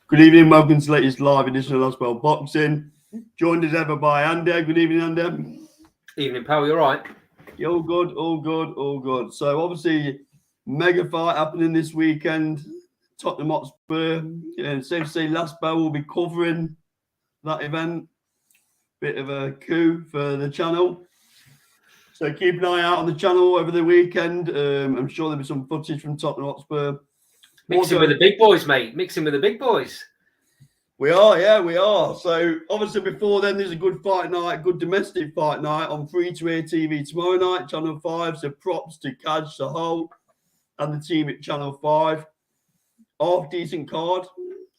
Good evening, welcome to the latest live edition of Last Bell Boxing. Joined as ever by Andy. Good evening, Andy. Evening, pal. You all right? Yeah, all good, all good, all good. So obviously, mega fight happening this weekend. Tottenham Hotspur. Safe to say, Last Bell will be covering that event. Bit of a coup for the channel. So keep an eye out on the channel over the weekend. I'm sure there'll be some footage from Tottenham Hotspur. Mixing with the big boys, mate. Mixing with the big boys. We are, yeah, we are. So obviously before then, there's a good fight night, good domestic fight night on free-to-air TV tomorrow night, Channel 5. So props to Kaj Sahal and the team at Channel 5. Half decent card.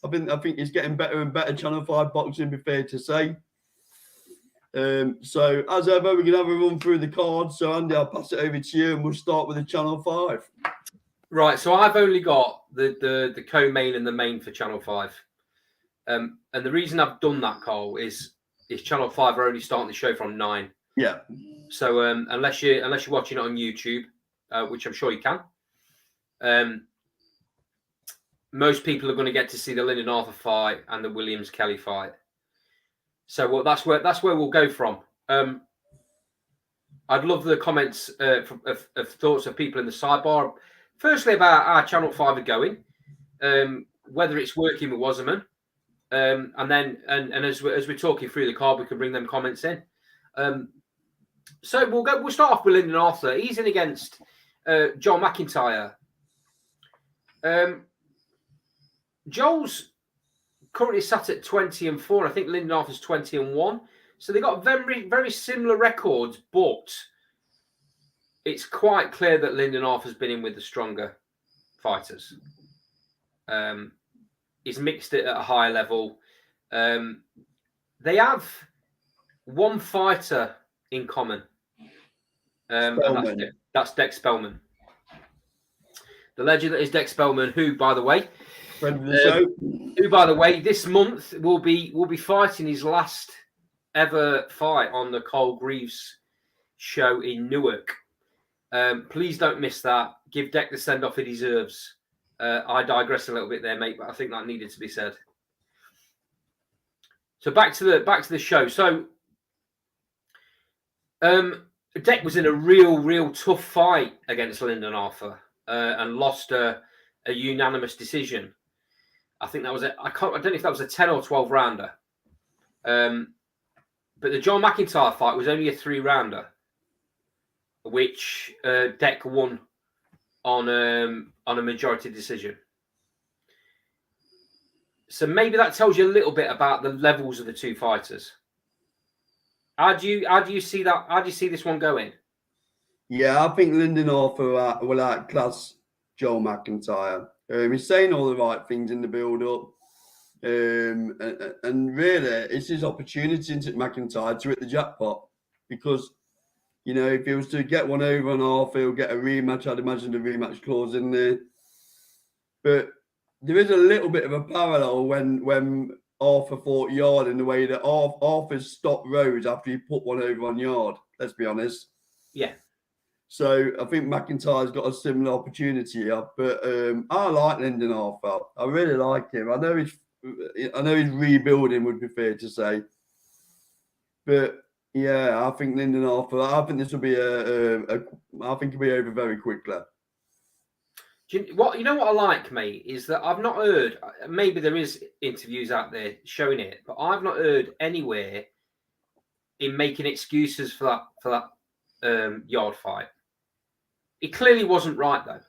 I think it's getting better and better. Channel 5 boxing, be fair to say. So as ever, we're gonna have a run through the cards. So Andy, I'll pass it over to you, and we'll start with the Channel 5. Right. So I've only got the co-main and the main for Channel 5. And the reason I've done that, Cole, is Channel 5 are only starting the show from 9. Yeah. So unless you're watching it on YouTube, which I'm sure you can, most people are going to get to see the Lyndon Arthur fight and the Williams Kelly fight. So that's where we'll go from. I'd love the comments of thoughts of people in the sidebar. Firstly, about how Channel 5 are going, whether it's working with Wasserman. And then as we're talking through the card, we can bring them comments in. So we'll start off with Lyndon Arthur. He's in against Joel McIntyre. Joel's currently sat at 20-4, and I think Lyndon Arthur's 20-1. So they've got very, very similar records, but it's quite clear that Lyndon Arthur's been in with the stronger fighters. He's mixed it at a high level. They have one fighter in common. And that's Dex Spellman. The legend that is Dex Spellman, who, by the way, this month will be fighting his last ever fight on the Cole Greaves show in Newark. Please don't miss that. Give Deck the send-off he deserves. I digress a little bit there, mate, but I think that needed to be said. So back to the show. So Deck was in a real tough fight against Lyndon Arthur and lost a unanimous decision. I think that was I don't know if that was a 10 or 12 rounder. But the John McIntyre fight was only a 3-rounder, which Deck won on a majority decision. So maybe that tells you a little bit about the levels of the two fighters. How do you see that? How do you see this one going? Yeah, I think Lyndon Arthur will outclass Joel McIntyre. He's saying all the right things in the build-up. And really, it's his opportunity to McIntyre to hit the jackpot. Because, you know, if he was to get one over on Arthur, he'll get a rematch. I'd imagine the rematch clause in there. But there is a little bit of a parallel when Arthur fought Yard in the way that Arthur stopped Rhodes after he put one over on Yard. Let's be honest. Yeah. So I think McIntyre's got a similar opportunity here. But I like Lyndon Arthur. I really like him. I know he's rebuilding, would be fair to say. But yeah, I think Lyndon Arthur. I think this will be I think it'll be over very quickly. You know what I like, mate, is that I've not heard. Maybe there is interviews out there showing it, but I've not heard anywhere in making excuses for that Yard fight. It clearly wasn't right though.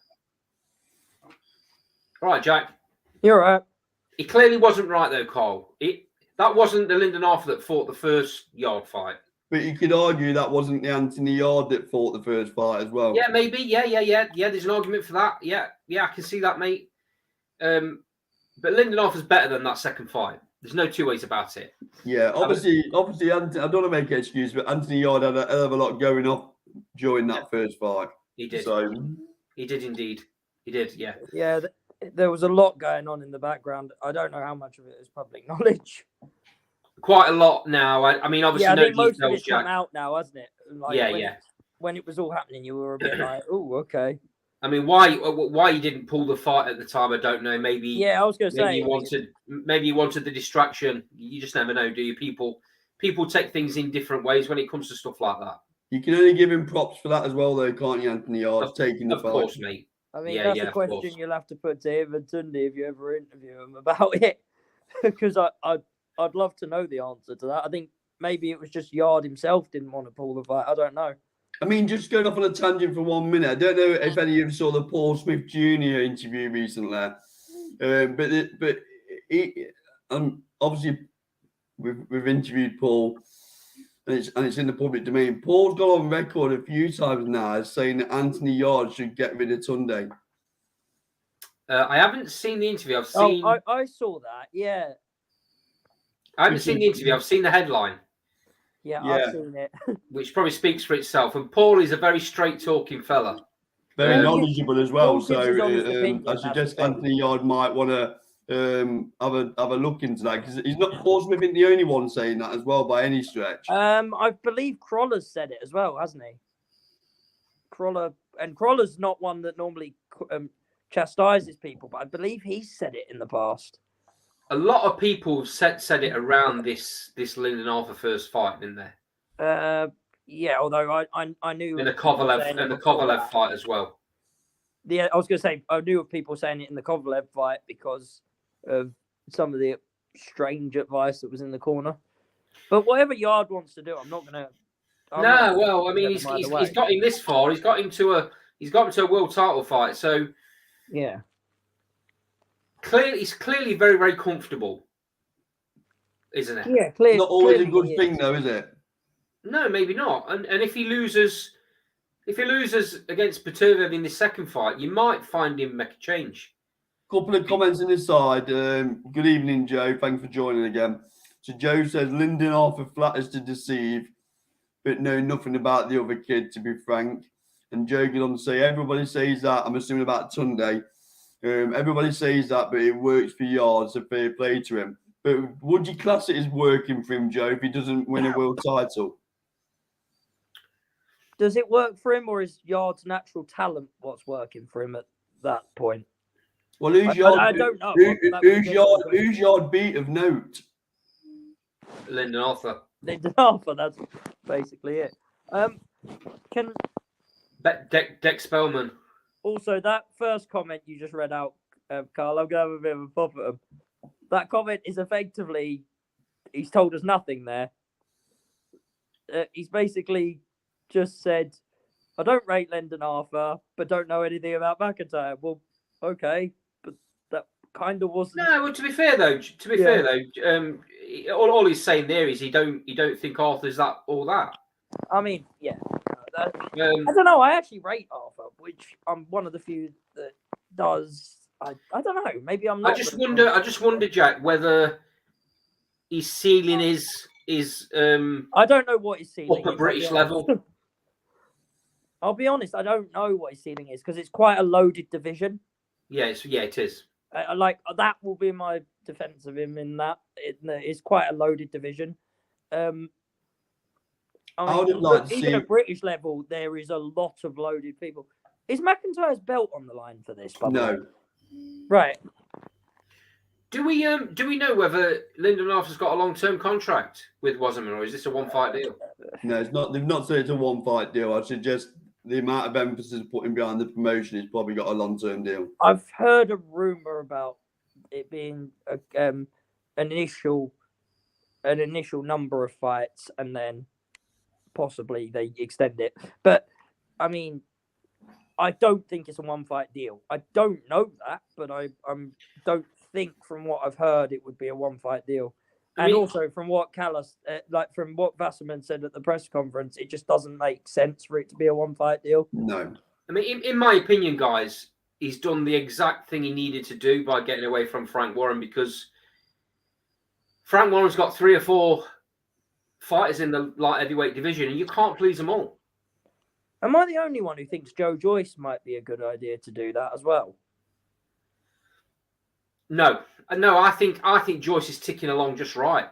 All right, Jack. You're right. It clearly wasn't right though, Cole. That wasn't the Lyndon Arthur that fought the first Yard fight. But you could argue that wasn't the Anthony Yard that fought the first fight as well. Yeah, maybe. Yeah. There's an argument for that. Yeah, I can see that, mate. But Lyndon Arthur's better than that second fight. There's no two ways about it. Yeah, obviously, Anthony, I don't want to make an excuse, but Anthony Yard had a hell of a lot going on during that first fight. He did. He did indeed. He did. Yeah. Yeah, there was a lot going on in the background. I don't know how much of it is public knowledge. Quite a lot now. I mean, obviously, yeah, I no think most details, of it's come out now, hasn't it? Like, yeah. When it was all happening, you were a bit like, "Oh, okay." I mean, why he didn't pull the fight at the time, I don't know. Maybe Yeah, I was going to say. Maybe he wanted the distraction. You just never know, do you? People take things in different ways when it comes to stuff like that. You can only give him props for that as well, though, can't you, Anthony Yards, taking the fight? Of course, mate. I mean, that's a question you'll have to put to him and Tunde if you ever interview him about it, because I'd love to know the answer to that. I think maybe it was just Yard himself didn't want to pull the fight. I don't know. I mean, just going off on a tangent for 1 minute. I don't know if any of you saw the Paul Smith Jr. interview recently, but he, obviously we've interviewed Paul, and it's in the public domain. Paul's got on record a few times now as saying that Anthony Yarde should get rid of Tunde. I haven't seen the interview. I've seen. Oh, I saw that. Yeah. I haven't seen the interview. I've seen the headline. Yeah, I've seen it. Which probably speaks for itself. And Paul is a very straight-talking fella. Very knowledgeable as well. So I suggest Anthony Yarde might want to have a look into that, because he's not, Paul Smith isn't the only one saying that as well by any stretch. I believe Croller's said it as well, hasn't he? Croller's not one that normally chastises people, but I believe he's said it in the past. A lot of people said it around this Lyndon Arthur first fight, didn't they? Yeah, although I knew in the Kovalev fight as well. Yeah, I was going to say I knew of people saying it in the Kovalev fight because of some of the strange advice that was in the corner. But whatever Yarde wants to do, I'm not going to. Well, I mean, he's got him this far. He's got him to a world title fight. So yeah. He's clearly very, very comfortable, isn't it? Yeah, clearly. Not always a good thing, though, is it? No, maybe not. And if he loses against Petervev in the second fight, you might find him make a change. Couple of comments on this side. Good evening, Joe. Thanks for joining again. So Joe says Lyndon Arthur flatters to deceive, but know nothing about the other kid, to be frank. And Joe goes on to say everybody says that. I'm assuming about Tunde. Everybody says that, but it works for Yarde, so fair play to him. But would you class it as working for him, Joe, if he doesn't win a world title? Does it work for him, or is Yarde's natural talent what's working for him at that point? Well, who's Yarde? I don't know. Who's Yarde beat of note? Lyndon Arthur. Lyndon Arthur, that's basically it. Deck Spellman. Also, that first comment you just read out, Carl, I'm going to have a bit of a pop at him. That comment is effectively, he's told us nothing there. He's basically just said, I don't rate Lyndon Arthur, but don't know anything about McIntyre. Well, okay, but that kind of wasn't. No, well, to be fair though, all he's saying there is he don't think Arthur's that or that. I mean, yeah. I don't know. I actually rate Arthur, which I'm one of the few that does. I don't know. Maybe I'm not. I just wonder, Jack, whether his ceiling is. I don't know what his ceiling is. Upper British level. I'll be honest. I don't know what his ceiling is because it's quite a loaded division. Yeah, it is. Like that will be my defense of him in that it's quite a loaded division. I would like to even at British level, there is a lot of loaded people. Is McIntyre's belt on the line for this? No. Right. Do we know whether Lyndon Arthur's got a long-term contract with Wasserman, or is this a one-fight deal? No, it's not. They've not said it's a one-fight deal. I suggest the amount of emphasis putting behind the promotion is probably got a long-term deal. I've heard a rumor about it being an initial number of fights, and then possibly they extend it. But I mean, I don't think it's a one-fight deal. I don't know that, but I don't think from what I've heard it would be a one-fight deal. And also from what Callis, from what Wasserman said at the press conference, it just doesn't make sense for it to be a one-fight deal. No. I mean, in my opinion, guys, he's done the exact thing he needed to do by getting away from Frank Warren, because Frank Warren's got 3 or 4 fighters in the light heavyweight division, and you can't please them all. Am I the only one who thinks Joe Joyce might be a good idea to do that as well? No. I think Joyce is ticking along just right.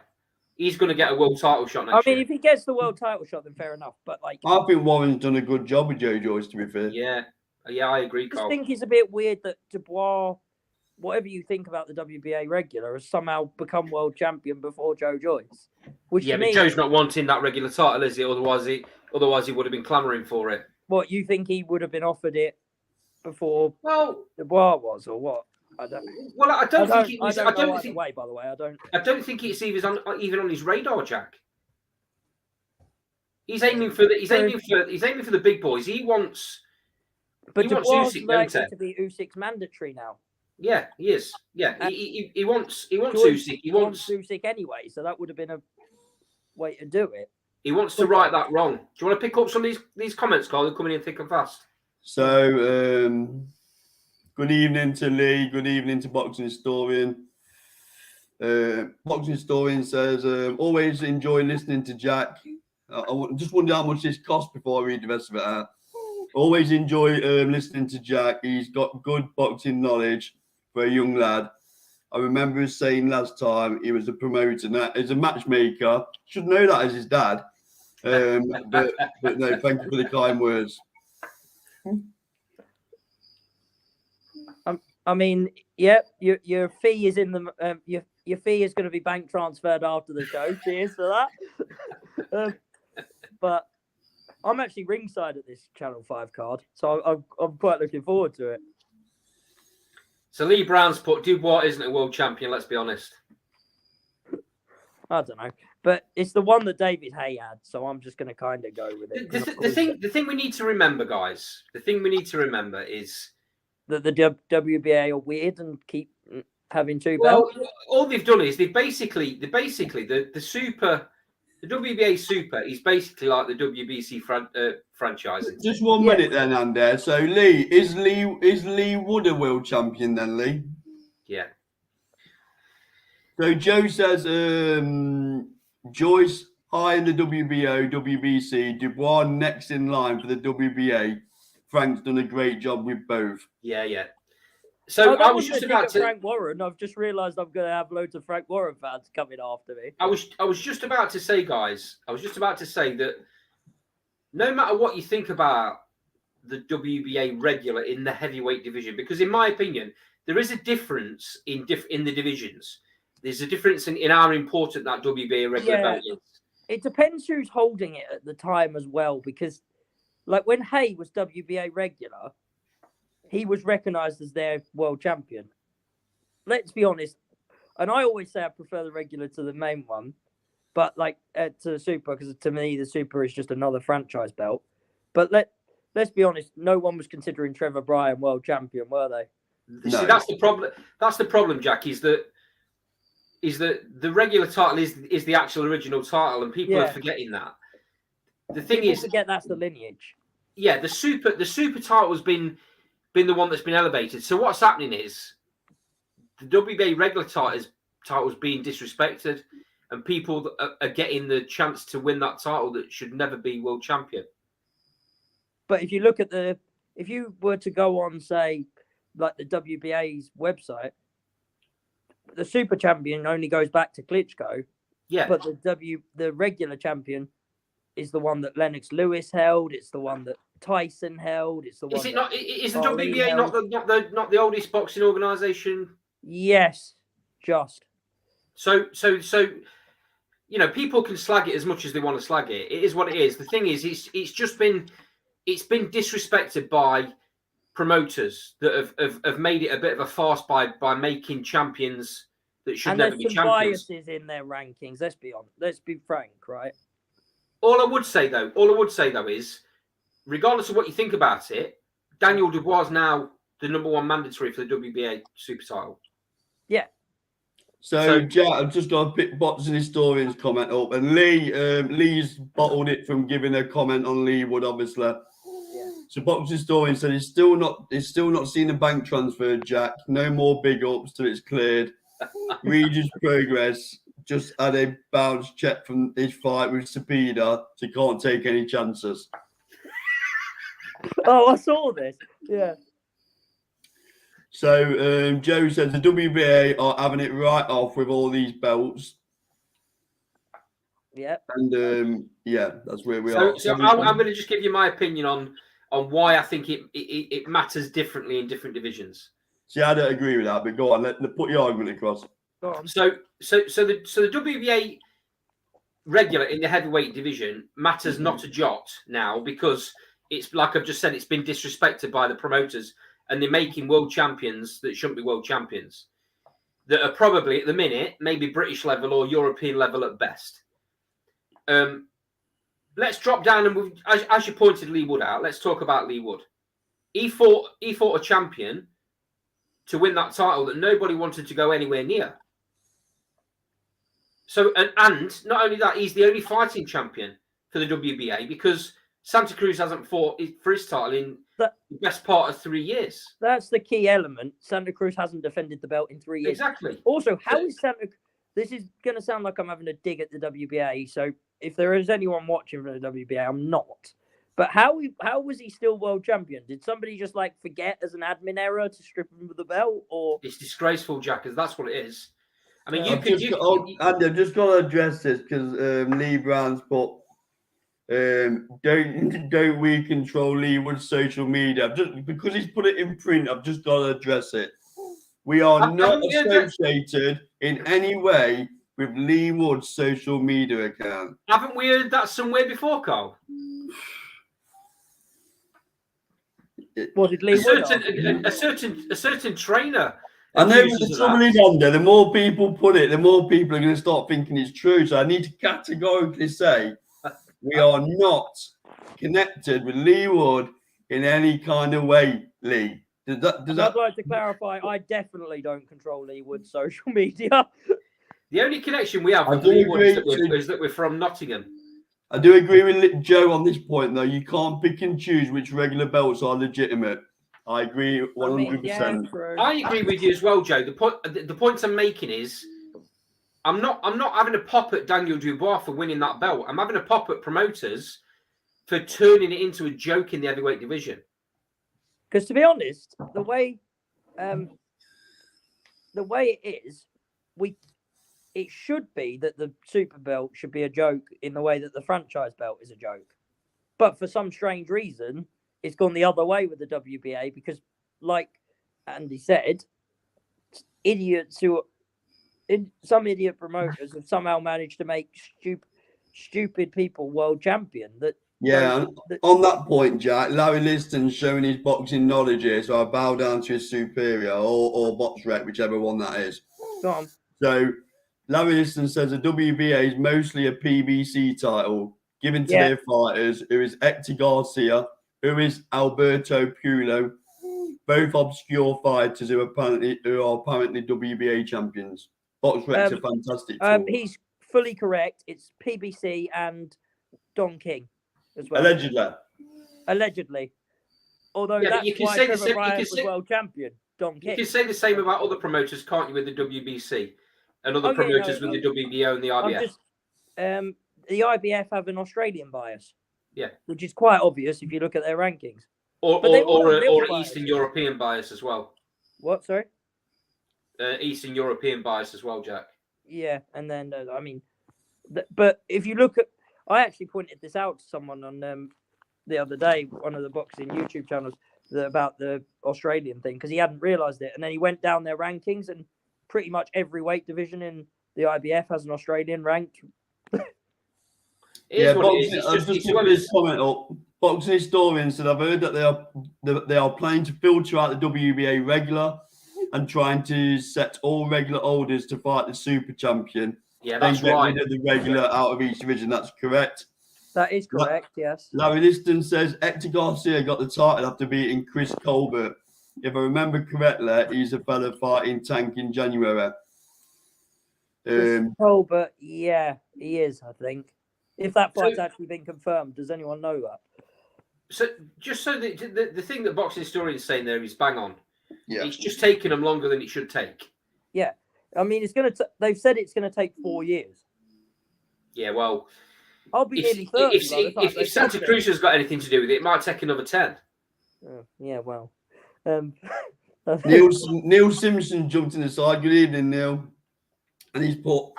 He's going to get a world title shot next year. If he gets the world title shot, then fair enough. But I think Warren's done a good job with Joe Joyce, to be fair. Yeah. Yeah, I agree, I just Carl. think it's a bit weird that Dubois, whatever you think about the WBA regular, has somehow become world champion before Joe Joyce. Which Yeah, to but me, Joe's not wanting that regular title, is he? Otherwise he would have been clamouring for it. what you think he would have been offered it before Well, Dubois was, or what? I don't. well, I don't think it was. I don't go either way, by the way. I don't think it's even on his radar, Jack. He's aiming for the big boys. He wants. But he wants Dubois Usyk, likely to be Usyk's mandatory now. Yeah, he is. Yeah, he wants Joyce Usyk. He wants Usyk anyway, so that would have been a way to do it. He wants to right that wrong. Do you want to pick up some of these comments, Carl? They're coming in thick and fast. So, good evening to Lee. Good evening to Boxing Historian. Boxing Historian says, always enjoy listening to Jack. I just wonder how much this costs before I read the rest of it out. Always enjoy listening to Jack. He's got good boxing knowledge for a young lad. I remember us saying last time he was a promoter. Now, he's a matchmaker. Should know that as his dad. But no, thank you for the kind words. I mean, yeah, your fee is in the your fee is going to be bank transferred after the show. Cheers for that. But I'm actually ringside at this Channel 5 card, so I'm quite looking forward to it. So Lee Brown's put Dubois isn't a world champion. Let's be honest. I don't know, but it's the one that David Hay had, so I'm just going to kind of go with it. The thing we need to remember, guys. The thing we need to remember is that the WBA are weird and keep having two well, belts. all they've done is the super. The WBA Super is basically like the WBC franchise. Just 1 minute then, Andy. So Lee is Lee Wood a world champion then, Lee? Yeah. So Joe says Joyce high in the WBO, WBC, Dubois next in line for the WBA. Frank's done a great job with both. Yeah. So I was just about to Frank Warren. I've just realised I'm going to have loads of Frank Warren fans coming after me. I was just about to say, guys. I was just about to say that no matter what you think about the WBA regular in the heavyweight division, because in my opinion there is a difference in the divisions. There's a difference in how important that WBA regular belt is. It depends who's holding it at the time as well, because like when Hay was WBA regular, he was recognised as their world champion. Let's be honest. And I always say I prefer the regular to the main one, but like to the super, because to me, the super is just another franchise belt. But let's be honest. No one was considering Trevor Bryan world champion, were they? No. See, that's the problem. That's the problem, Jack, is that the regular title is the actual original title, and people are forgetting that. The thing people is, forget that's the lineage. Yeah, the super title has been the one that's been elevated. So what's happening is the WBA regular title's being disrespected, and people are getting the chance to win that title that should never be world champion. But if you look at if you were to go on, say, like the WBA's website, the super champion only goes back to Klitschko. Yeah. But the regular champion is the one that Lennox Lewis held. It's the one that Tyson held. It's the one. Is it not? Is the WBA not the oldest boxing organisation? Yes, just. So you know, people can slag it as much as they want to slag it. It is what it is. The thing is, it's been disrespected by promoters that have made it a bit of a farce by making champions that should never be champions. And there's some biases in their rankings. Let's be honest. Let's be frank, right? All I would say though is, regardless of what you think about it, Daniel Dubois is now the #1 mandatory for the WBA super title. Yeah. So Jack, I've just got to pick Boxing Historian's comment up, and Lee's bottled it from giving a comment on Lee Wood, obviously. Yeah. So Boxing Historian said he's still not seen a bank transfer, Jack. No more big ups till it's cleared. Regis Progress just had a bounce check from his fight with Cepeda, so he can't take any chances. Oh, I saw this. Yeah. So Joe says the WBA are having it right off with all these belts. Yeah. And that's where we are. So I'm going to just give you my opinion on why I think it matters differently in different divisions. See, I don't agree with that, but go on, let put your argument across. Go on. So the WBA regular in the heavyweight division matters not a jot now, because it's like I've just said, it's been disrespected by the promoters, and they're making world champions that shouldn't be world champions, that are probably at the minute maybe British level or European level at best. Let's drop down and as you pointed Lee Wood out, let's talk about Lee Wood. He fought a champion to win that title that nobody wanted to go anywhere near. So, and not only that, he's the only fighting champion for the WBA, because Santa Cruz hasn't fought for his title in the best part of 3 years. That's the key element. Santa Cruz hasn't defended the belt in 3 years. Exactly. Also, how is Santa... This is going to sound like I'm having a dig at the WBA, so if there is anyone watching from the WBA, I'm not. But how was he still world champion? Did somebody just forget as an admin error to strip him of the belt, or... It's disgraceful, Jack, because that's what it is. I mean, Andy, I've just got to address this because Lee Brown's put, don't we control Lee Wood's social media? Because he's put it in print, I've just got to address it. We are not associated in any way with Lee Wood's social media account. Haven't we heard that somewhere before, Carl? What did Lee Wood? A certain trainer. I know the trouble is, Andy, the more people put it, the more people are going to start thinking it's true. So I need to categorically say we are not connected with Lee Wood in any kind of way, Lee. I'd like to clarify, I definitely don't control Lee Wood's social media. The only connection we have with Lee Wood is that we're from Nottingham. I do agree with Joe on this point, though. You can't pick and choose which regular belts are legitimate. I agree 100%. I agree with you as well, Joe. The point I'm making is I'm not having a pop at Daniel Dubois for winning that belt. I'm having a pop at promoters for turning it into a joke in the heavyweight division. Because to be honest, the way it is, it should be that the super belt should be a joke in the way that the franchise belt is a joke. But for some strange reason, it's gone the other way with the WBA because, like Andy said, some idiot promoters have somehow managed to make stupid people world champion. On that point, Jack, Larry Liston's showing his boxing knowledge here, so I bow down to his superior or box rep, whichever one that is. Go on. So Larry Liston says the WBA is mostly a PBC title given to their fighters, who is Hector Garcia, who is Alberto Pulo, both obscure fighters who are apparently WBA champions. Box reps are fantastic. He's fully correct. It's PBC and Don King as well. Allegedly. Although that's why Trevor Bryant was world champion. Don King. You can say the same about other promoters, can't you, with the WBC and other promoters with the WBO and the IBF? The IBF have an Australian bias. Yeah, which is quite obvious if you look at their rankings. Or an Eastern European bias as well. What? Sorry. Eastern European bias as well, Jack. Yeah, and then but if you look at, I actually pointed this out to someone on the other day, one of the boxing YouTube channels, about the Australian thing, because he hadn't realised it, and then he went down their rankings, and pretty much every weight division in the IBF has an Australian ranked. Boxing historians said I've heard that they are planning to filter out the WBA regular and trying to set all regular holders to fight the super champion. Yeah, that's right. Rid of the regular out of each division. That's correct. That is correct. Yes. Larry Liston says Hector Garcia got the title after beating Chris Colbert. If I remember correctly, he's a fellow fighting Tank in January. Colbert, yeah, he is. I think. If that fight's actually been confirmed, does anyone know that? So, just so the thing that boxing historians saying there is bang on. Yeah, it's just taking them longer than it should take. Yeah, I mean, it's going to. They've said it's going to take 4 years. Yeah, well, I'll be nearly 30. If Santa Cruz has got anything to do with it, it might take another 10. Yeah, well. Neil Simpson jumped in the side. Good evening, Neil. And he's put,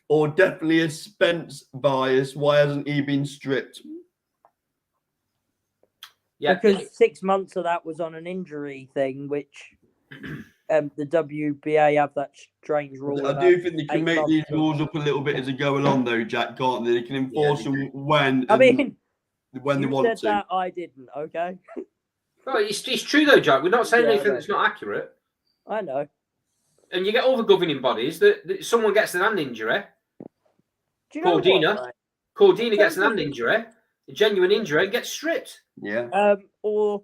or definitely a Spence bias. Why hasn't he been stripped? Yeah, because 6 months of that was on an injury thing, which the WBA have that strange rule. I do think they can 8 make months these of- rules up a little bit as they go along, though, Jack, can't they? They can enforce they them when I mean, they you want said to. that, I didn't. Okay. well, it's true though, Jack. We're not saying Yeah, I anything know. that's not accurate. I know. And you get all the governing bodies that someone gets an hand injury. Do you know Cordina. what? Right? Cordina gets an hand injury, a genuine injury, and gets stripped. Yeah. Or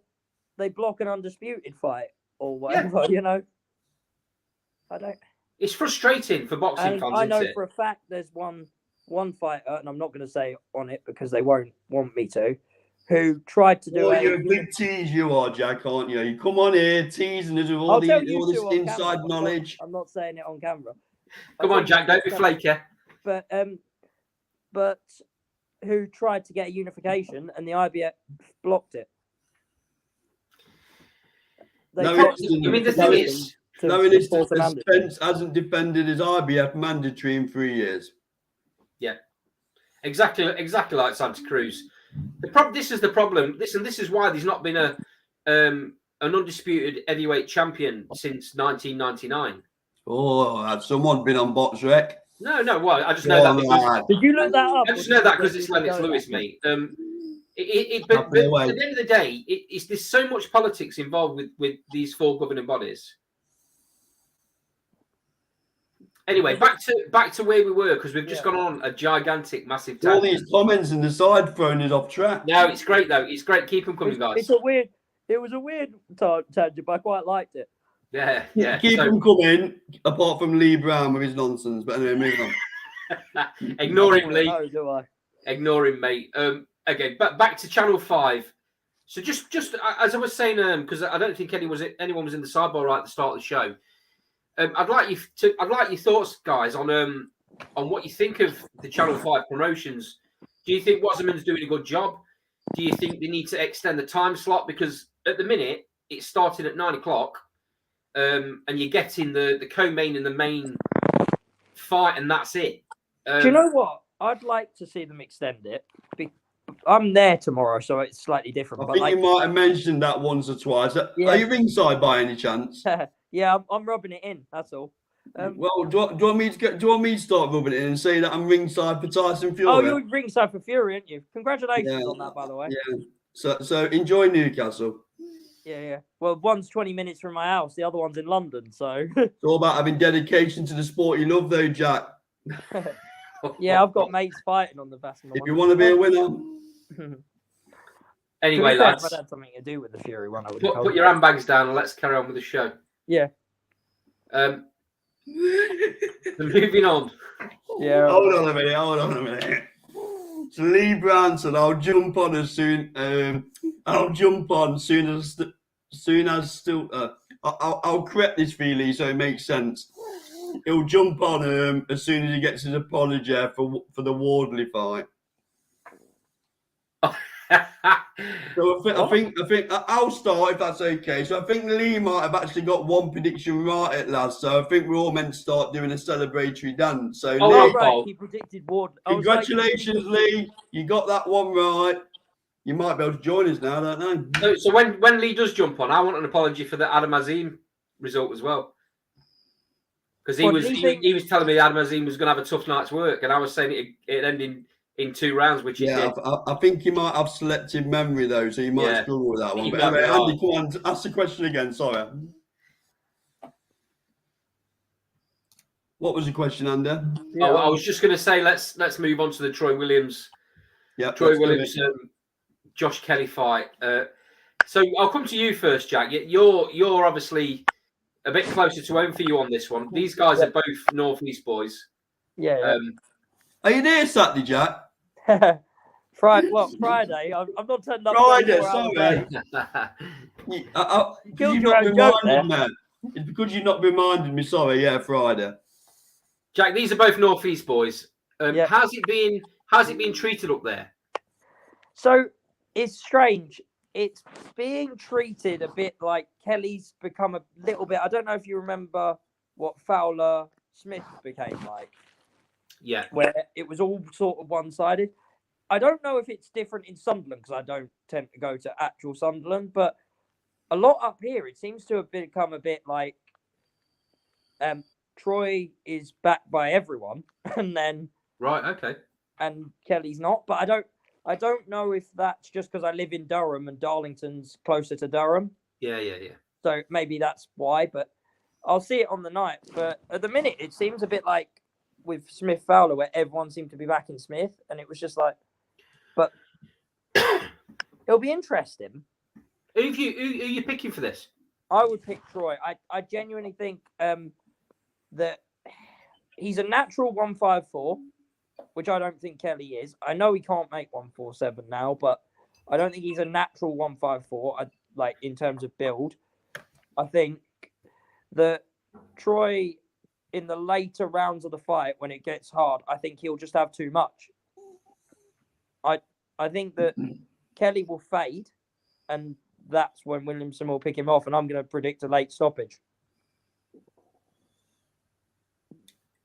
they block an undisputed fight or whatever. You know. I don't. It's frustrating for boxing And fans, I know isn't it? for a fact there's one fighter, and I'm not going to say on it because they won't want me to, who tried to do Oh, you're a big tease, you are, Jack, aren't you? You come on here teasing us with I'll tell you all this two on inside camera. knowledge. I'm not saying it on camera. Come on, Jack, don't be flaky. But who tried to get a unification and the IBF blocked it. No, blocked it's- I mean, the thing is, to in instance, enforce a mandate. Spence hasn't defended his IBF mandatory in 3 years. yeah, exactly like Santa Cruz. This is the problem. This is why there's not been an undisputed heavyweight champion since 1999. Oh, has someone been on Box Rec? No. Well, I just know that because Did you look that up? I just know that because it's Lennox Lewis, mate. But at the end of the day, there's so much politics involved with these 4 governing bodies. Anyway, back to where we were because we've just gone on a gigantic, massive All tangent. these comments in the side throwing us off track. No, it's great though. It's great. Keep them coming, guys. It was a weird tangent, but I quite liked it. Yeah. Keep them coming, apart from Lee Brown with his nonsense. But anyway, moving on. Ignore him, Lee. No, do I? Ignore him, mate. Okay, but back to Channel 5. So just as I was saying, because I don't think anyone was in the sidebar right at the start of the show. I'd like your thoughts, guys, on what you think of the Channel 5 promotions. Do you think Wasserman's doing a good job? Do you think they need to extend the time slot? Because at the minute, it's starting at 9 o'clock, and you're getting the co-main and the main fight, and that's it. Do you know what? I'd like to see them extend it. I'm there tomorrow, so it's slightly different. I think you might have mentioned that once or twice. Yeah. Are you ringside by any chance? Yeah, I'm rubbing it in. That's all. Well, do you want me to start rubbing it in and say that I'm ringside for Tyson Fury? Oh, you're ringside for Fury, aren't you? Congratulations on that, by the way. Yeah. So enjoy Newcastle. Yeah. Well, one's 20 minutes from my house, the other one's in London, so. It's all about having dedication to the sport you love, though, Jack. Yeah, I've got mates fighting on the Vasselman. If you want to be a winner. Anyway, lads, if I'd had something to do with the Fury one, I would put your handbags down and let's carry on with the show. Yeah. So moving on. Yeah. Hold on a minute. So Lee Brown said, "I'll jump on as soon. I'll correct this for you, Lee, so it makes sense. He'll jump on as soon as he gets his apology for the Wardley fight." So I think I'll start if that's okay. So I think Lee might have actually got one prediction right at last. So I think we're all meant to start doing a celebratory dance. So Lee, right. He predicted Wardley. Congratulations, Lee. You got that one right. You might be able to join us now, I don't know. So when Lee does jump on, I want an apology for the Adam Azim result as well. Because he was telling me Adam Azim was going to have a tough night's work, and I was saying it ended in 2 rounds, which he did. I think he might have selective memory though, so he might struggle with that one. But anyway, Andy, come on, ask the question again. Sorry. What was the question, Andy? Yeah. I was just going to say let's move on to the Troy Williams. Yeah, Troy Williams, Josh Kelly fight. So I'll come to you first, Jack. You're obviously a bit closer to home for you on this one. These guys are both Northeast boys. Yeah. Are you there Saturday, Jack? Friday. I've not turned up. Friday, sorry. It's because you've not reminded me. Sorry, yeah, Friday. Jack, these are both Northeast boys. How's it been treated up there? So it's strange. It's being treated a bit like Kelly's become a little bit. I don't know if you remember what Fowler Smith became like. Yeah. Where it was all sort of one-sided. I don't know if it's different in Sunderland because I don't tend to go to actual Sunderland, but a lot up here it seems to have become a bit like Troy is backed by everyone, and then Okay. and Kelly's not. But I don't know if that's just because I live in Durham and Darlington's closer to Durham. Yeah. So maybe that's why. But I'll see it on the night. But at the minute, it seems a bit like with Smith Fowler, where everyone seemed to be backing Smith, and it was just like, but it'll be interesting. Who are you picking for this? I would pick Troy. I genuinely think that he's a natural 154, which I don't think Kelly is. I know he can't make 147 now, but I don't think he's a natural 154. Like in terms of build, I think that Troy in the later rounds of the fight when it gets hard, I think he'll just have too much. I think that Kelly will fade, and that's when Williamson will pick him off, and I'm going to predict a late stoppage.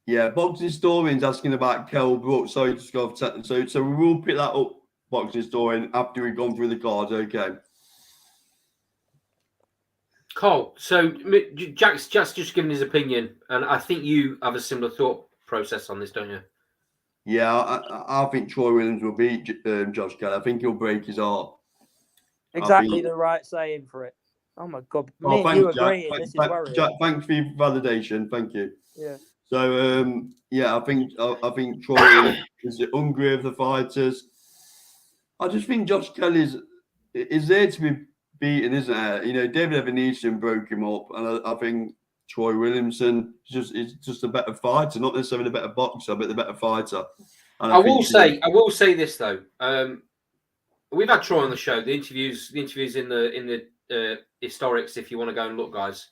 Yeah, boxing historians asking about Kell Brooks. Sorry to go off. So we will pick that up, boxing historian, after we've gone through the cards. Okay. Cole, so Jack's just given his opinion, and I think you have a similar thought process on this, don't you? Yeah, I think Troy Williams will beat Josh Kelly. I think he'll break his heart. Exactly the right saying for it. Oh my God. Me and you agreeing. This is worrying. Jack, thanks for your validation. Thank you. Yeah. So, I think Troy is the hungry of the fighters. I just think Josh Kelly is there to be beaten, isn't it? You know, David Evanesian broke him up, and I think Troy Williamson is just a better fighter, not necessarily a better boxer, but the better fighter. And I will say this though. We've had Troy on the show. The interviews in the historics. If you want to go and look, guys,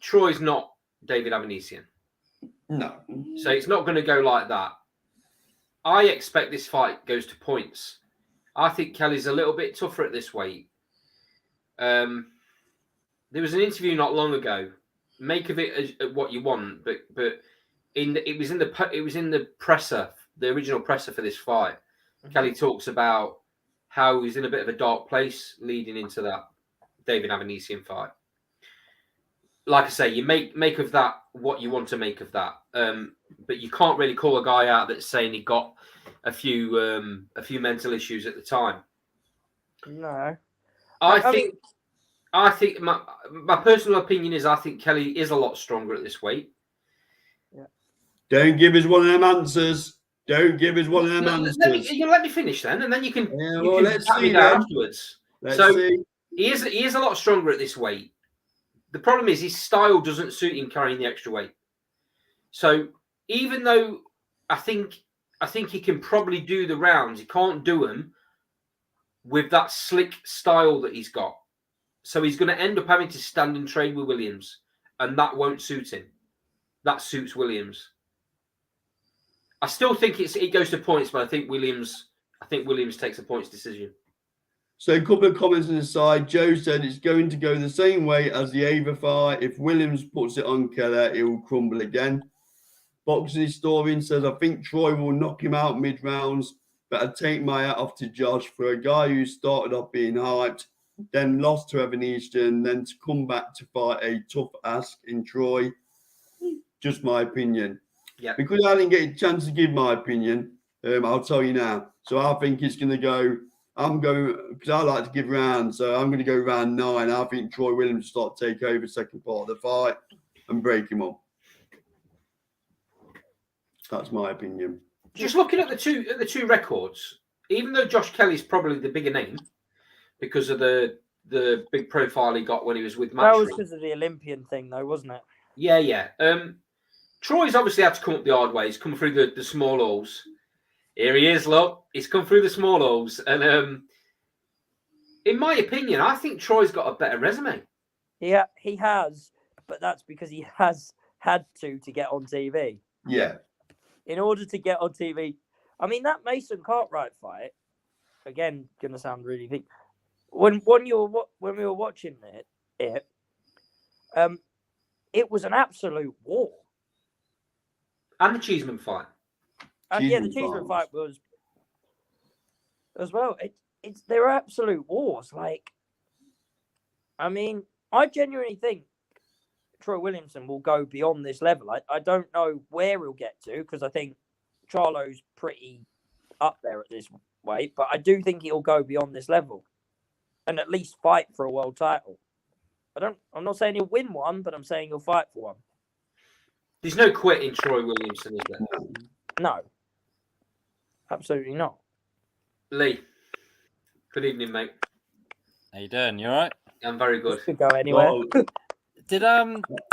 Troy's not David Avanesian. No. So it's not going to go like that. I expect this fight goes to points. I think Kelly's a little bit tougher at this weight. There was an interview not long ago. Make of it as what you want, but it was in the presser, the original presser for this fight. Mm-hmm. Kelly talks about how he's in a bit of a dark place leading into that David Avanesian fight. Like I say, you make of that what you want to make of that, but you can't really call a guy out that's saying he got a few mental issues at the time. No, I think my personal opinion is I think Kelly is a lot stronger at this weight. Yeah. Don't give us one of them answers. Don't give us one of them answers. Let me finish then, and then you can let's pat me down afterwards. Let's see. He is a lot stronger at this weight. The problem is his style doesn't suit him carrying the extra weight. So even though I think he can probably do the rounds, he can't do them with that slick style that he's got. So he's going to end up having to stand and trade with Williams, and that won't suit him. That suits Williams. I still think it goes to points, but I think Williams takes a points decision. So a couple of comments on the side. Joe said it's going to go the same way as the Ava fight. If Williams puts it on Keller, it will crumble again. Boxing historian says, I think Troy will knock him out mid-rounds, but I'd take my hat off to Josh for a guy who started off being hyped, then lost to Evanesian, then to come back to fight a tough ass in Troy. Just my opinion. Yeah. Because I didn't get a chance to give my opinion, I'll tell you now. So I think it's going to go... I'm going, because I like to give rounds, so I'm going to go round 9. I think Troy Williams will start to take over second part of the fight and break him up. That's my opinion. Just looking at the two records, even though Josh Kelly's probably the bigger name because of the big profile he got when he was with Matchroom. That was because of the Olympian thing, though, wasn't it? Yeah. Troy's obviously had to come up the hard way. He's come through the small halls. Here he is, look. He's come through the small halls. And in my opinion, I think Troy's got a better resume. Yeah, he has. But that's because he has had to get on TV. Yeah. In order to get on TV. I mean, that Mason Cartwright fight, again, going to sound really big. When we were watching it was an absolute war. And the Cheeseman fight. And yeah, the Cheeseman fight was as well. They're absolute wars. Like, I mean, I genuinely think Troy Williamson will go beyond this level. I don't know where he'll get to because I think Charlo's pretty up there at this weight, but I do think he'll go beyond this level and at least fight for a world title. I'm not saying he'll win one, but I'm saying he'll fight for one. There's no quit in Troy Williamson, is there? No. Absolutely not. Lee, good evening, mate. How you doing? You all right? I'm very good. This could go anywhere. Oh, Did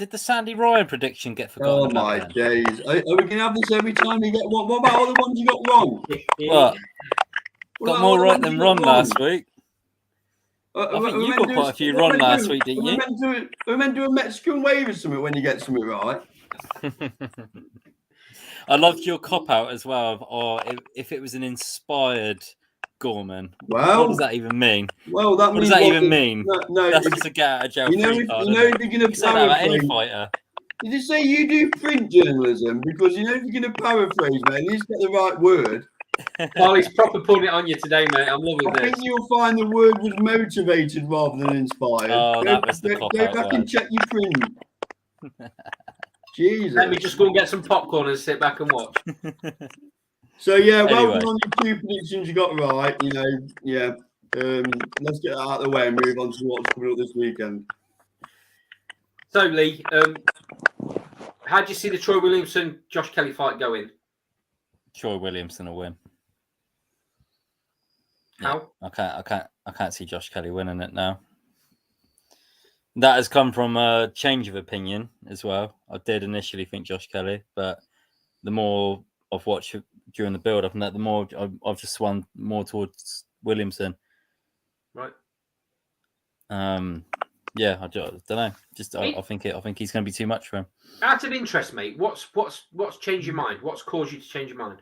the Sandy Ryan prediction get forgotten? oh about my then? days. Are we going to have this every time you get one? What about all the ones you got wrong? What? What Got about more all the right ones than you got Ron wrong? last week. I think We're you meant got to quite do- a few we're wrong meant to last do- week, didn't we're you? meant to do a Mexican wave or something when you get something right. I loved your cop out as well. Or if it was an inspired Gorman, Well, what does that even mean? well, that What means does that what even the- mean? No, That's if, just a get out of jail you know, free if, card. you know, Isn't if it? you're going You to say that about any paraphrase, fighter. did you say you do print journalism? Because you know, if you're going to paraphrase, mate, at least get the right word. Paulie's proper putting it on you today, mate. I'm loving I this. think you'll find the word was motivated rather than inspired. Oh, that was the go cop-out back word. and check your print. Jesus. Let me just go and get some popcorn and sit back and watch. So yeah, well Anyway. done on your 2 predictions you got right. You know, yeah. Let's get that out of the way and move on to what's coming up this weekend. So, Lee, how do you see the Troy Williamson Josh Kelly fight going? Troy Williamson will win. How? I can't see Josh Kelly winning it now. That has come from a change of opinion as well. I did initially think Josh Kelly, but the more I've watched during the build-up and that, the more I've just swung more towards Williamson. Right. Yeah, I don't know. I think he's going to be too much for him. Out of interest, mate, what's changed your mind? What's caused you to change your mind?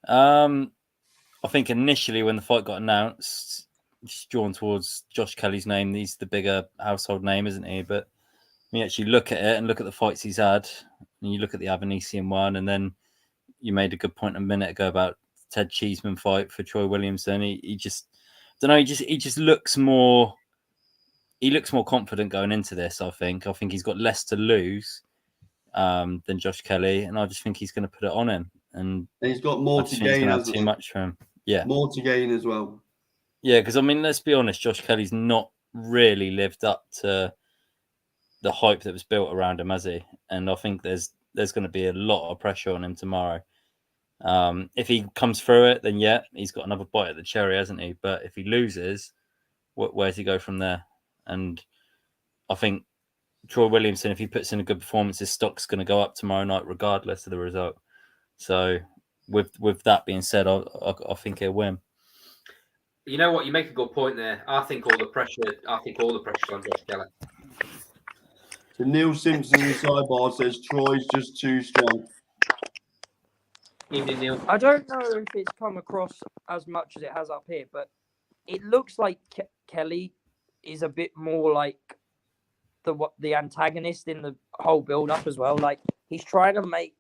I think initially when the fight got announced, just drawn towards Josh Kelly's name. He's the bigger household name, isn't he? But when you actually look at it and look at the fights he's had, and you look at the Avanesian one, and then you made a good point a minute ago about Ted Cheeseman fight for Troy Williamson. He just, I don't know. He just looks more. He looks more confident going into this. I think he's got less to lose than Josh Kelly, and I just think he's going to put it on him. And he's got more to gain. Have too much for him. Yeah, more to gain as well. Yeah, because I mean, let's be honest, Josh Kelly's not really lived up to the hype that was built around him, has he? And I think there's going to be a lot of pressure on him tomorrow. If he comes through it, then yeah, he's got another bite at the cherry, hasn't he? But if he loses, where does he go from there? And I think Troy Williamson, if he puts in a good performance, his stock's going to go up tomorrow night, regardless of the result. So, with that being said, I think he'll win. You know what? You make a good point there. I think all the pressure's on Josh Kelly. So Neil Simpson in the sidebar says Troy's just too strong. Evening, Neil. I don't know if it's come across as much as it has up here, but it looks like Kelly is a bit more like the antagonist in the whole build-up as well. Like, he's trying to make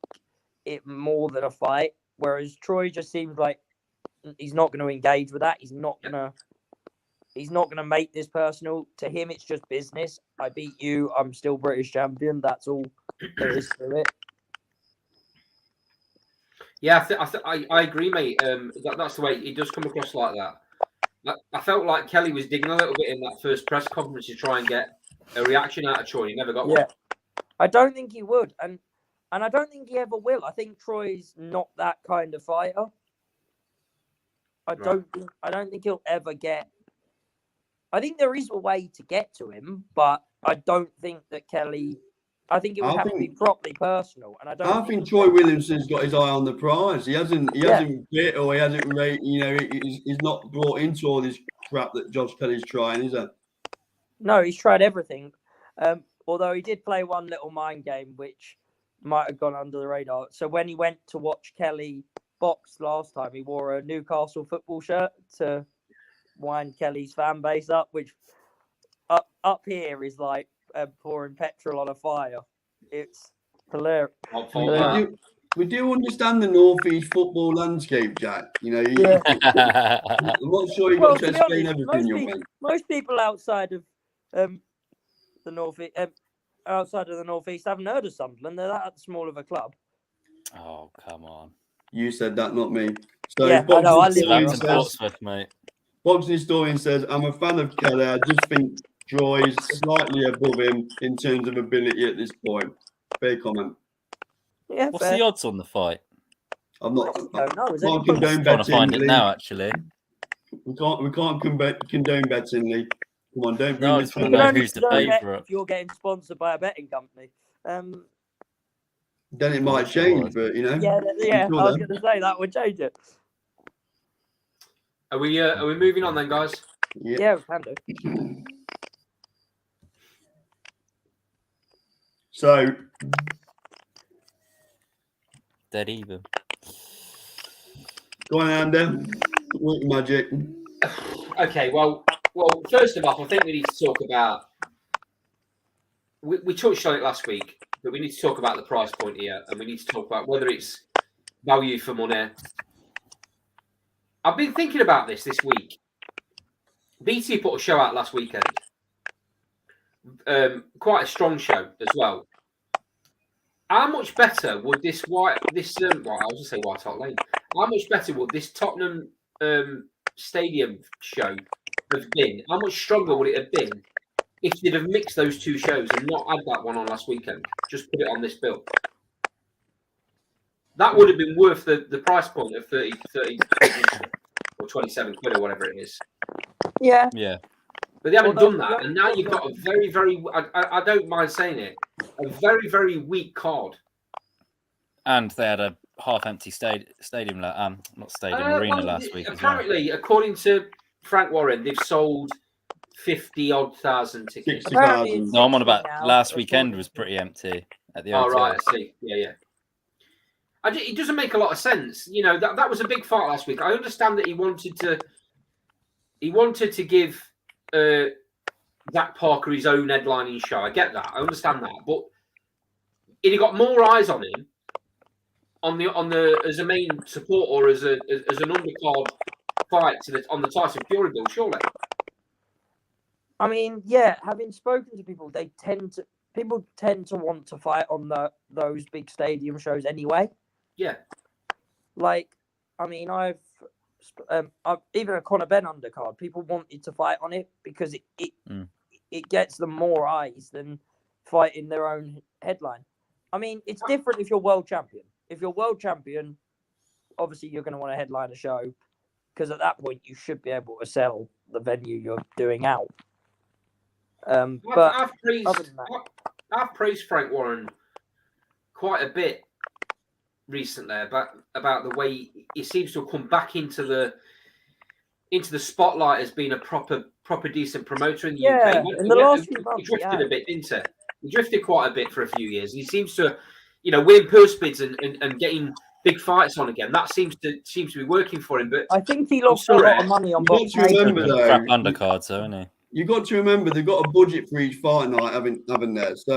it more than a fight, whereas Troy just seems like he's not going to engage with that. He's not going to make this personal. To him, it's just business. I beat you. I'm still British champion. That's all there is to it. Yeah, I agree, mate. That's the way it does come across like that. I felt like Kelly was digging a little bit in that first press conference to try and get a reaction out of Troy. He never got one. I don't think he would, and I don't think he ever will. I think Troy's not that kind of fighter. I don't think he'll ever get. I think there is a way to get to him, but I don't think that Kelly. I think it would have to be properly personal, and I think Troy Williamson's got his eye on the prize. He hasn't bit, or he hasn't rate. You know, he's not brought into all this crap that Josh Kelly's trying, is he? No, he's tried everything. Although he did play one little mind game, which might have gone under the radar. So when he went to watch Kelly box last time, he wore a Newcastle football shirt to wind Kelly's fan base up, which up here is like pouring petrol on a fire. It's hilarious. we do understand the northeast football landscape, Jack. You know, Yeah. I'm not sure you've got to to be explain honest, everything, young man. most people outside of the northeast haven't heard of Sunderland. They're that small of a club. Oh, come on. You said that, not me. So Yeah, I know, I live Boxing here, Southampton, I'm Portsmouth, mate. Historian says, I'm a fan of Kelly. I just think Troy is slightly above him in terms of ability at this point. Fair comment. Yeah, What's fair. the odds on the fight? I'm not. I don't know. Is Can't anybody- condone I'm trying to find it betting. now, actually. We can't condone betting, Lee. Come on, don't bring No, I the just wanna You know can only who's the do that favourite. if you're getting sponsored by a betting company. Then it might Sure change, was. but you know. Yeah. Until I was then. going to say that would change it. Are we moving on then, guys? Yeah. Yeah, we can do. So Dead even. go on, Andy. Work your magic. Okay, well, first of all, I think we need to talk about. We touched on it last week, but we need to talk about the price point here, and we need to talk about whether it's value for money. I've been thinking about this week. BT put a show out last weekend, quite a strong show as well. How much better would this White Hart Lane? How much better would this Tottenham Stadium show have been? How much stronger would it have been if they'd have mixed those two shows and not had that one on last weekend? Just put it on this bill. That would have been worth the price point of 30 or 27 quid or whatever it is. Yeah. Yeah. But they haven't Well, done that, and now you've got a very, very, I don't mind saying it, a very, very weak card. And they had a half-empty stadium, arena last week. Apparently, according to Frank Warren, they've sold 50-odd thousand tickets. 60,000. No, I'm on about now, last weekend was pretty empty at the Oh, hotel. right, I see. Yeah. It doesn't make a lot of sense. You know, that was a big fight last week. I understand that he wanted to give Zach Parker his own headlining show. I get that. I understand that. But he got more eyes on him on the as a main support or as an undercard fight on the Tyson Fury bill, surely. I mean, yeah, having spoken to people, people tend to want to fight on those big stadium shows anyway. Yeah. Like, I mean, I've even a Conor Benn undercard. People wanted to fight on it because it gets them more eyes than fighting their own headline. I mean, it's different if you're world champion. If you're world champion, obviously you're going to want to headline a show because at that point you should be able to sell the venue you're doing out. But I've praised Frank Warren quite a bit recently about the way he seems to have come back into the spotlight as being a proper decent promoter in the UK. In the last few months, he drifted a bit, didn't he? He drifted quite a bit for a few years. He seems to, winning purse bids and getting big fights on again. That seems to be working for him. But I think he lost a lot of money on You've got to remember, though, crap undercards, though, isn't he? You've got to remember they've got a budget for each fight night, haven't there? So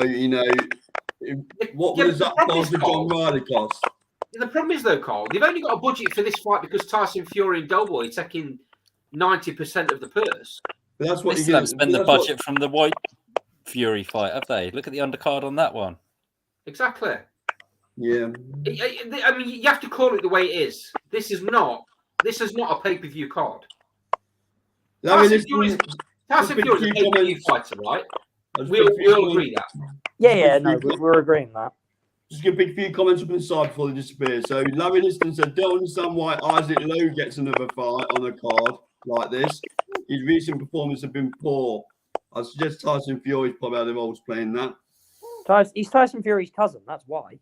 what was that cost for John Riley cost? The problem is, though, Carl, they've only got a budget for this fight because Tyson Fury and Doughboy are taking 90% of the purse. But that's what They you still haven't spent the budget from the White Fury fight, have they? Look at the undercard on that one. Exactly. Yeah. I mean, you have to call it the way it is. This is not a pay-per-view card. Tyson Fury's a pay-per-view fighter, right? We all agree that. Yeah, no, we're agreeing that. Just give a big few comments up inside before they disappear. So Larry Liston said, don't understand why Isaac Lowe gets another fight on a card like this. His recent performance have been poor. I suggest Tyson Fury's probably had the roles playing that. He's Tyson Fury's cousin, that's why.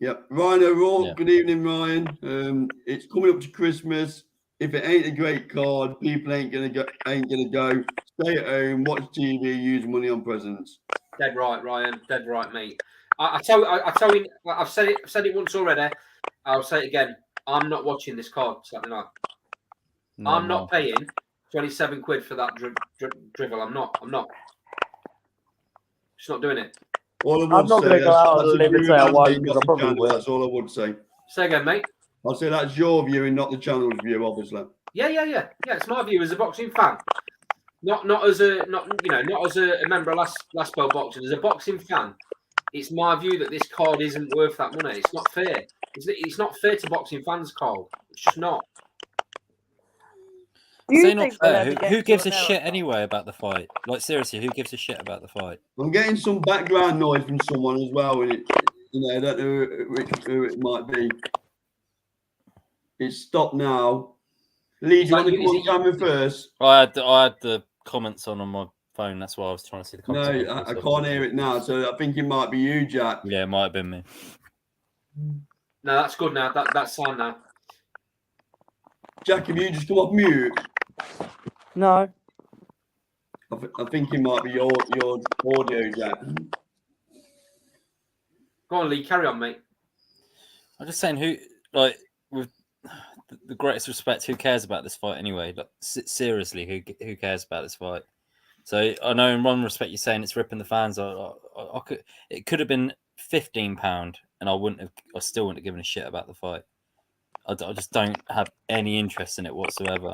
Yep. Ryan O'Rourke, Yeah. Good evening, Ryan. It's coming up to Christmas. If it ain't a great card, people ain't gonna go. Stay at home, watch TV, use money on presents. Dead right, Ryan. Dead right, mate. I tell you, I've said it once already. I'll say it again. I'm not watching this card Saturday night. I'm not paying 27 quid for that drivel. I'm not. Just not doing it. All I would I'm not say, going to go out and live and say I won't, because I that's probably will. That's all I would say. Say again, mate. I'll say that's your view and not the channel's view, obviously. Yeah. It's my view as a boxing fan, not as a member of last Bell Boxing. As a boxing fan, it's my view that this card isn't worth that money. It's not fair. It's not fair to boxing fans, Carl. It's just not. Say not fair. Who gives a shit anyway about the fight? Like seriously, who gives a shit about the fight? I'm getting some background noise from someone as well, and it, I don't know who it might be. It's stopped now. Lee, do you want to come on camera first? I had the comments on my phone. That's why I was trying to see the comments. No, I can't hear it now, so I think it might be you, Jack. Yeah, it might have been me. No, that's good now. That's fine now. Jack, have you just come off mute? No. I think it might be your audio, Jack. Go on, Lee. Carry on, mate. I'm just saying, who, like, with the greatest respect, who cares about this fight anyway? Like, seriously, who cares about this fight? So I know in one respect you're saying it's ripping the fans. It could have been £15, and I still wouldn't have given a shit about the fight. I just don't have any interest in it whatsoever.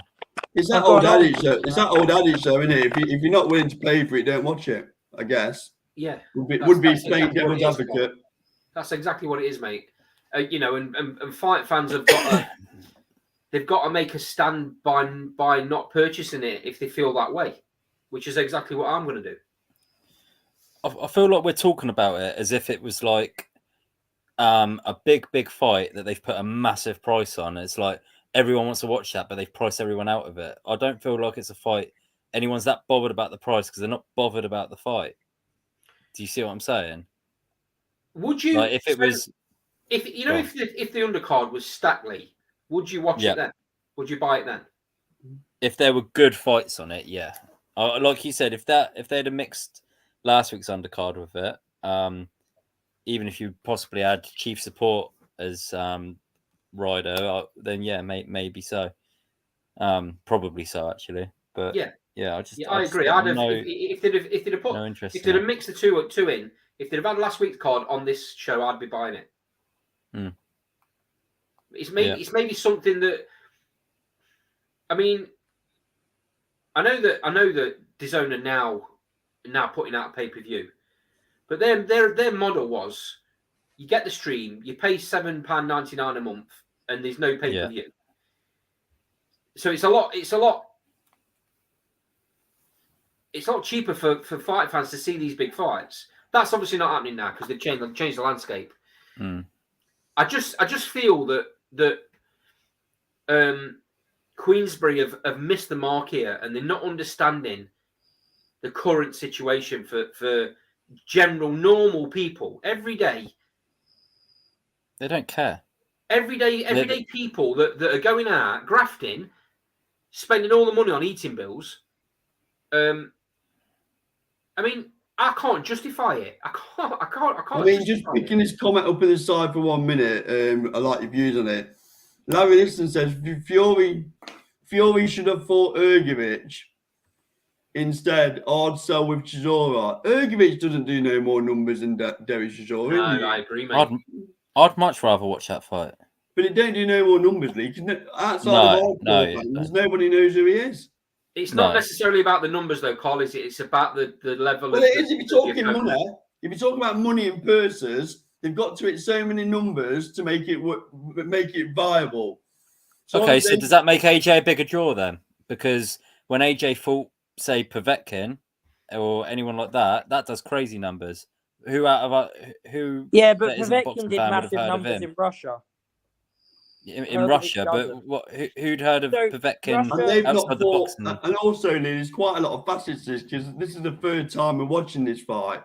It's that old adage, though. It's that old adage, though, isn't it? If you're not willing to pay for it, don't watch it. I guess. Yeah. Would be playing exactly devil's advocate. That's exactly what it is, mate. And fight fans have got they've got to make a stand by not purchasing it if they feel that way, which is exactly what I'm going to do. I feel like we're talking about it as if it was like a big fight that they've put a massive price on. It's like everyone wants to watch that, but they've priced everyone out of it. I don't feel like it's a fight anyone's that bothered about the price because they're not bothered about the fight. Do you see what I'm saying? Would you, like, if it was, if the undercard was Stackley, would you watch it then? Would you buy it then? If there were good fights on it, yeah. Like you said, if they'd have mixed last week's undercard with it, even if you possibly had chief support as rider, then yeah, maybe so. Probably so actually, but I agree. If they'd have put no interest if they'd have mixed the two in, if they'd have had last week's card on this show, I'd be buying it. It's maybe something that, I mean, I know that DAZN are now putting out a pay-per-view, but their model was you get the stream, you pay £7.99 a month, and there's no pay-per-view. Yeah. So it's a lot cheaper for fight fans to see these big fights. That's obviously not happening now because they've changed the landscape. I just feel that Queensberry have missed the mark here, and they're not understanding the current situation for general normal people. Every day, they don't care. Everyday people that are going out grafting, spending all the money on eating bills. I mean, I can't justify it. I can't. I mean, just picking this comment up in the side for 1 minute. I like your views on it. Larry Liston says Fury should have fought Ergovic instead. Hard sell with Chisora. Ergovic doesn't do no more numbers than Derek Chisora. No, I agree, mate. I'd much rather watch that fight. But it don't do no more numbers, Lee. Outside of fans, nobody knows who he is. It's not necessarily about the numbers, though, Carl. It's about the level. Well, it is if you're talking money. If you're talking about money and purses, they've got to hit so many numbers to make it viable. So okay, so does that make AJ a bigger draw then? Because when AJ fought, say, Povetkin or anyone like that, that does crazy numbers. Who? Yeah, but Povetkin did massive numbers in Russia. In Russia, but who'd heard of Povetkin? And they've not fought, and also there's quite a lot of facets to this because this is the third time we're watching this fight.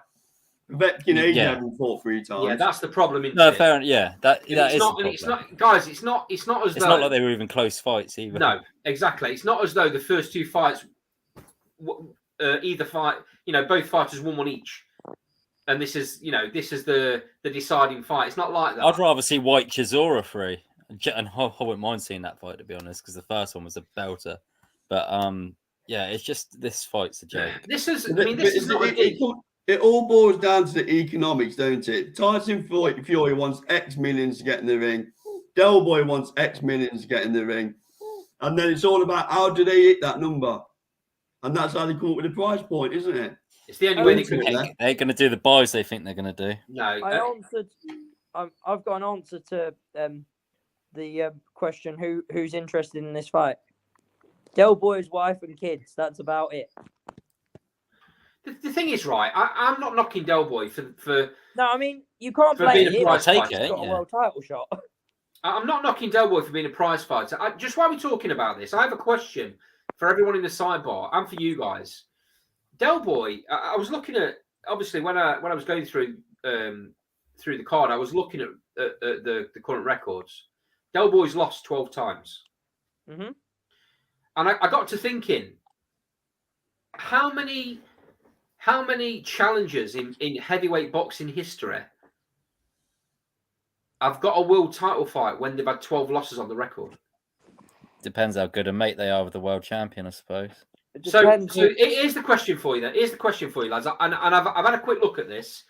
Povetkin haven't fought 3 times. Yeah, that's the problem. No, fair enough. Yeah, that is. It's not, guys. It's not as though it's not like they were even close fights either. No, exactly. It's not as though the first 2 fights, either fight, both fighters won one each. And this is the deciding fight. It's not like that. I'd rather see White Chisora 3. And I wouldn't mind seeing that fight, to be honest, because the first one was a belter. But yeah, it's just this fight's a joke. It all boils down to the economics, don't it? Tyson Fury wants X millions to get in the ring. Del Boy wants X millions to get in the ring. And then it's all about how do they hit that number? And that's how they come up with the price point, isn't it? It's the only way they Ultimate, can. yeah. They're going to do the buys they think they're going to do. No, I answered. I've got an answer to the question. Who's interested in this fight? Del Boy's wife and kids. That's about it. the thing is, right? I'm not knocking Del Boy for. No, I mean you can't For blame being a him. prize He's fighter, got a yeah. world title shot. I'm not knocking Del Boy for being a prize fighter. Just while we're talking about this, I have a question for everyone in the sidebar and for you guys. Del Boy, I was looking at, obviously when I was going through the card, I was looking at the current records. Del Boy's lost 12 times, Mm-hmm. and I got to thinking, how many challengers in heavyweight boxing history have got a world title fight when they've had 12 losses on the record? Depends how good a mate they are with the world champion, I suppve. So here's the question for you. Then here's the question for you, lads. And I've had a quick look at this,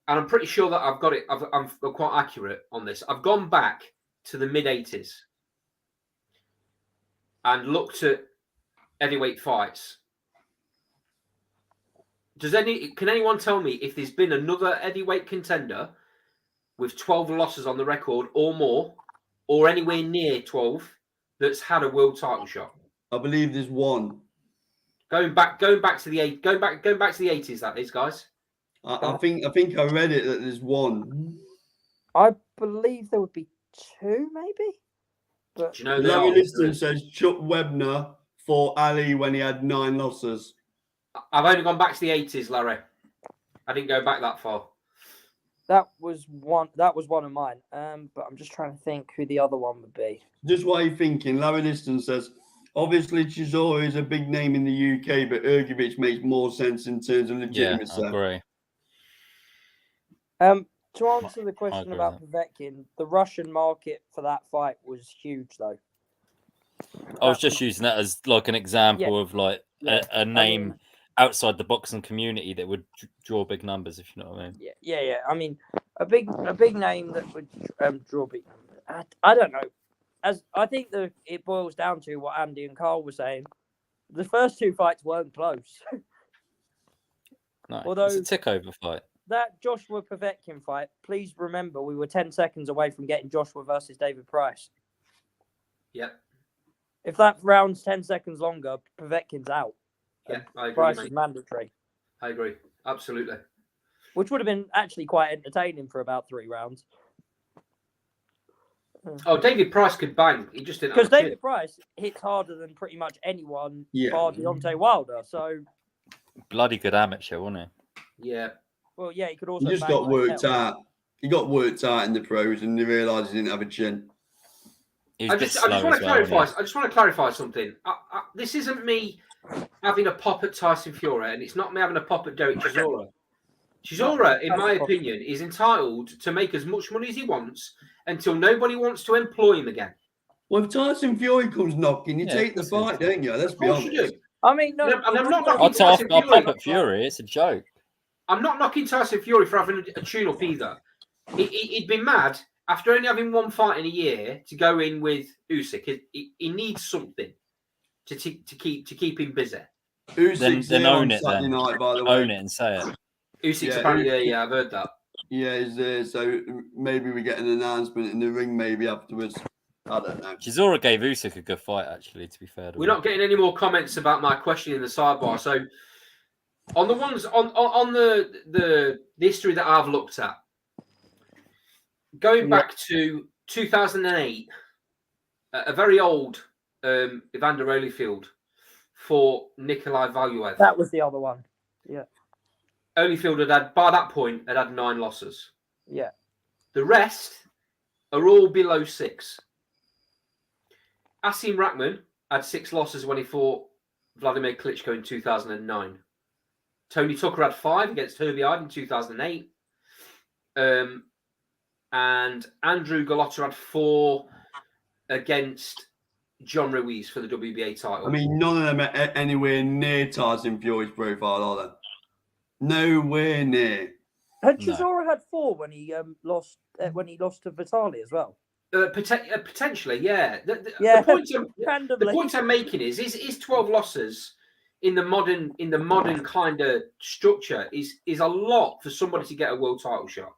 and I'm pretty sure that I've got it. I'm quite accurate on this. I've gone back to the mid '80s and looked at heavyweight fights. Can anyone tell me if there's been another heavyweight contender with 12 losses on the record or more, or anywhere near 12, that's had a world title shot? I believe there's one. Going back to the 80s, that is, guys. I think I read it that there's one. I believe there would be two, maybe. But Do you know Larry Liston says Chuck Webner fought Ali when he had 9 losses. I've only gone back to the 80s, Larry. I didn't go back that far. that was one of mine. But I'm just trying to think who the other one would be. Just what you're thinking. Larry Liston says, obviously Chisora is a big name in the UK, but Ergovic makes more sense in terms of Yeah, legitimacy. I agree. To answer the question agree about with Povetkin, the Russian market for that fight was huge, though. I was just using that as like an example of like a name outside the boxing community that would draw big numbers, if you know what I mean. Yeah. I mean, a big name that would draw big numbers. I don't know. As I think it boils down to what Andy and Carl were saying. The first 2 fights weren't close. No, Although- it's a tick-over fight. That Joshua Povetkin fight, please remember we were 10 seconds away from getting Joshua versus David Price. Yep. If that round's 10 seconds longer, Povetkin's out. Yeah, I agree, Price mate. is mandatory. I agree. Absolutely. Which would have been actually quite entertaining for about 3 rounds. Oh, David Price could bang. He just didn't. Because have a David Price hits harder than pretty much anyone Yeah. bar Deontay Wilder. So, Bloody good amateur, wasn't chin. Yeah. well, yeah, he could He also just bang got like worked hell. out. He got worked out in the pros and he realised he didn't have a chin. he? He was I a bit just slow want as to well, clarify. wasn't I just want to clarify something. This isn't me having a pop at Tyson Fury, and it's not me having a pop at Derek Chisora. Chisora, in my opinion, is entitled to make as much money as he wants until nobody wants to employ him again. Well, if Tyson Fury comes knocking, you Yeah, take the of course fight, don't you? Let's Of be course honest. you do. I mean, no. And I'm not he? knocking I'll Tyson pop Fury. at Fury. It's a joke. I'm not knocking Tyson Fury for having a tune-up either. He'd be mad after only having 1 fight in a year to go in with Usyk. He needs something to keep him busy. Usyk's Then there own on it Saturday then. night, by the way. Own it and say it. Usyk's Yeah, apparently, I've heard that. Yeah, he's there. So maybe we get an announcement in the ring maybe afterwards. I don't know. Chisora gave Usyk a good fight, actually, to be fair to We're him. not getting any more comments about my question in the sidebar. So on the ones on the history that I've looked at, going back to 2008, a very old Evander Holyfield for Nikolai Valuev. That was the other one. Yeah. Holyfield had by that point had 9 losses. Yeah. The rest are all below 6. Asim Rahman had 6 losses when he fought Vladimir Klitschko in 2009. Tony Tucker had 5 against Herbie Hyde in 2008. And Andrew Galotta had 4 against John Ruiz for the WBA title. I mean, none of them are anywhere near Tyson Fury's profile, are they? Nowhere near. Had No. Chisora had 4 when he lost to Vitali as well? Potentially, yeah. Yeah, The point the randomly. point I'm making is 12 losses in the modern kind of structure is a lot for somebody to get a world title shot.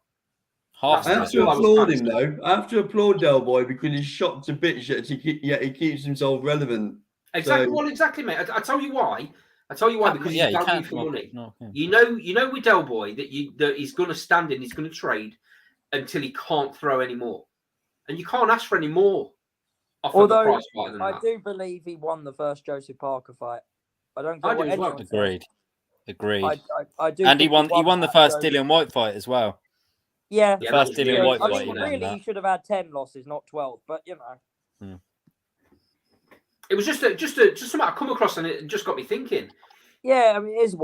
Half I of have it. to all I was applaud trying him to say. though. I have to applaud Del Boy because he's shot to bits yet he keeps himself relevant. Exactly. So, Well, exactly, mate. I tell you why. Because Yeah, he's you value can't. for money. No, yeah. You know, with Del Boy that he's going to stand in, he's going to trade until he can't throw anymore, and you can't ask for any more off of the Although price fighter than I that. do believe he won the first Joseph Parker fight. I don't care I do what as well. anyone says. Agreed. I do. And he think won the that, first so- Dillian White fight as well. Yeah, The Yeah, first that was Dillian really White I close, fight. mean, He wasn't won really, that. he should have had 10 losses, not 12. But you know, It was just something I come across, and it just got me thinking. yeah. I mean, it is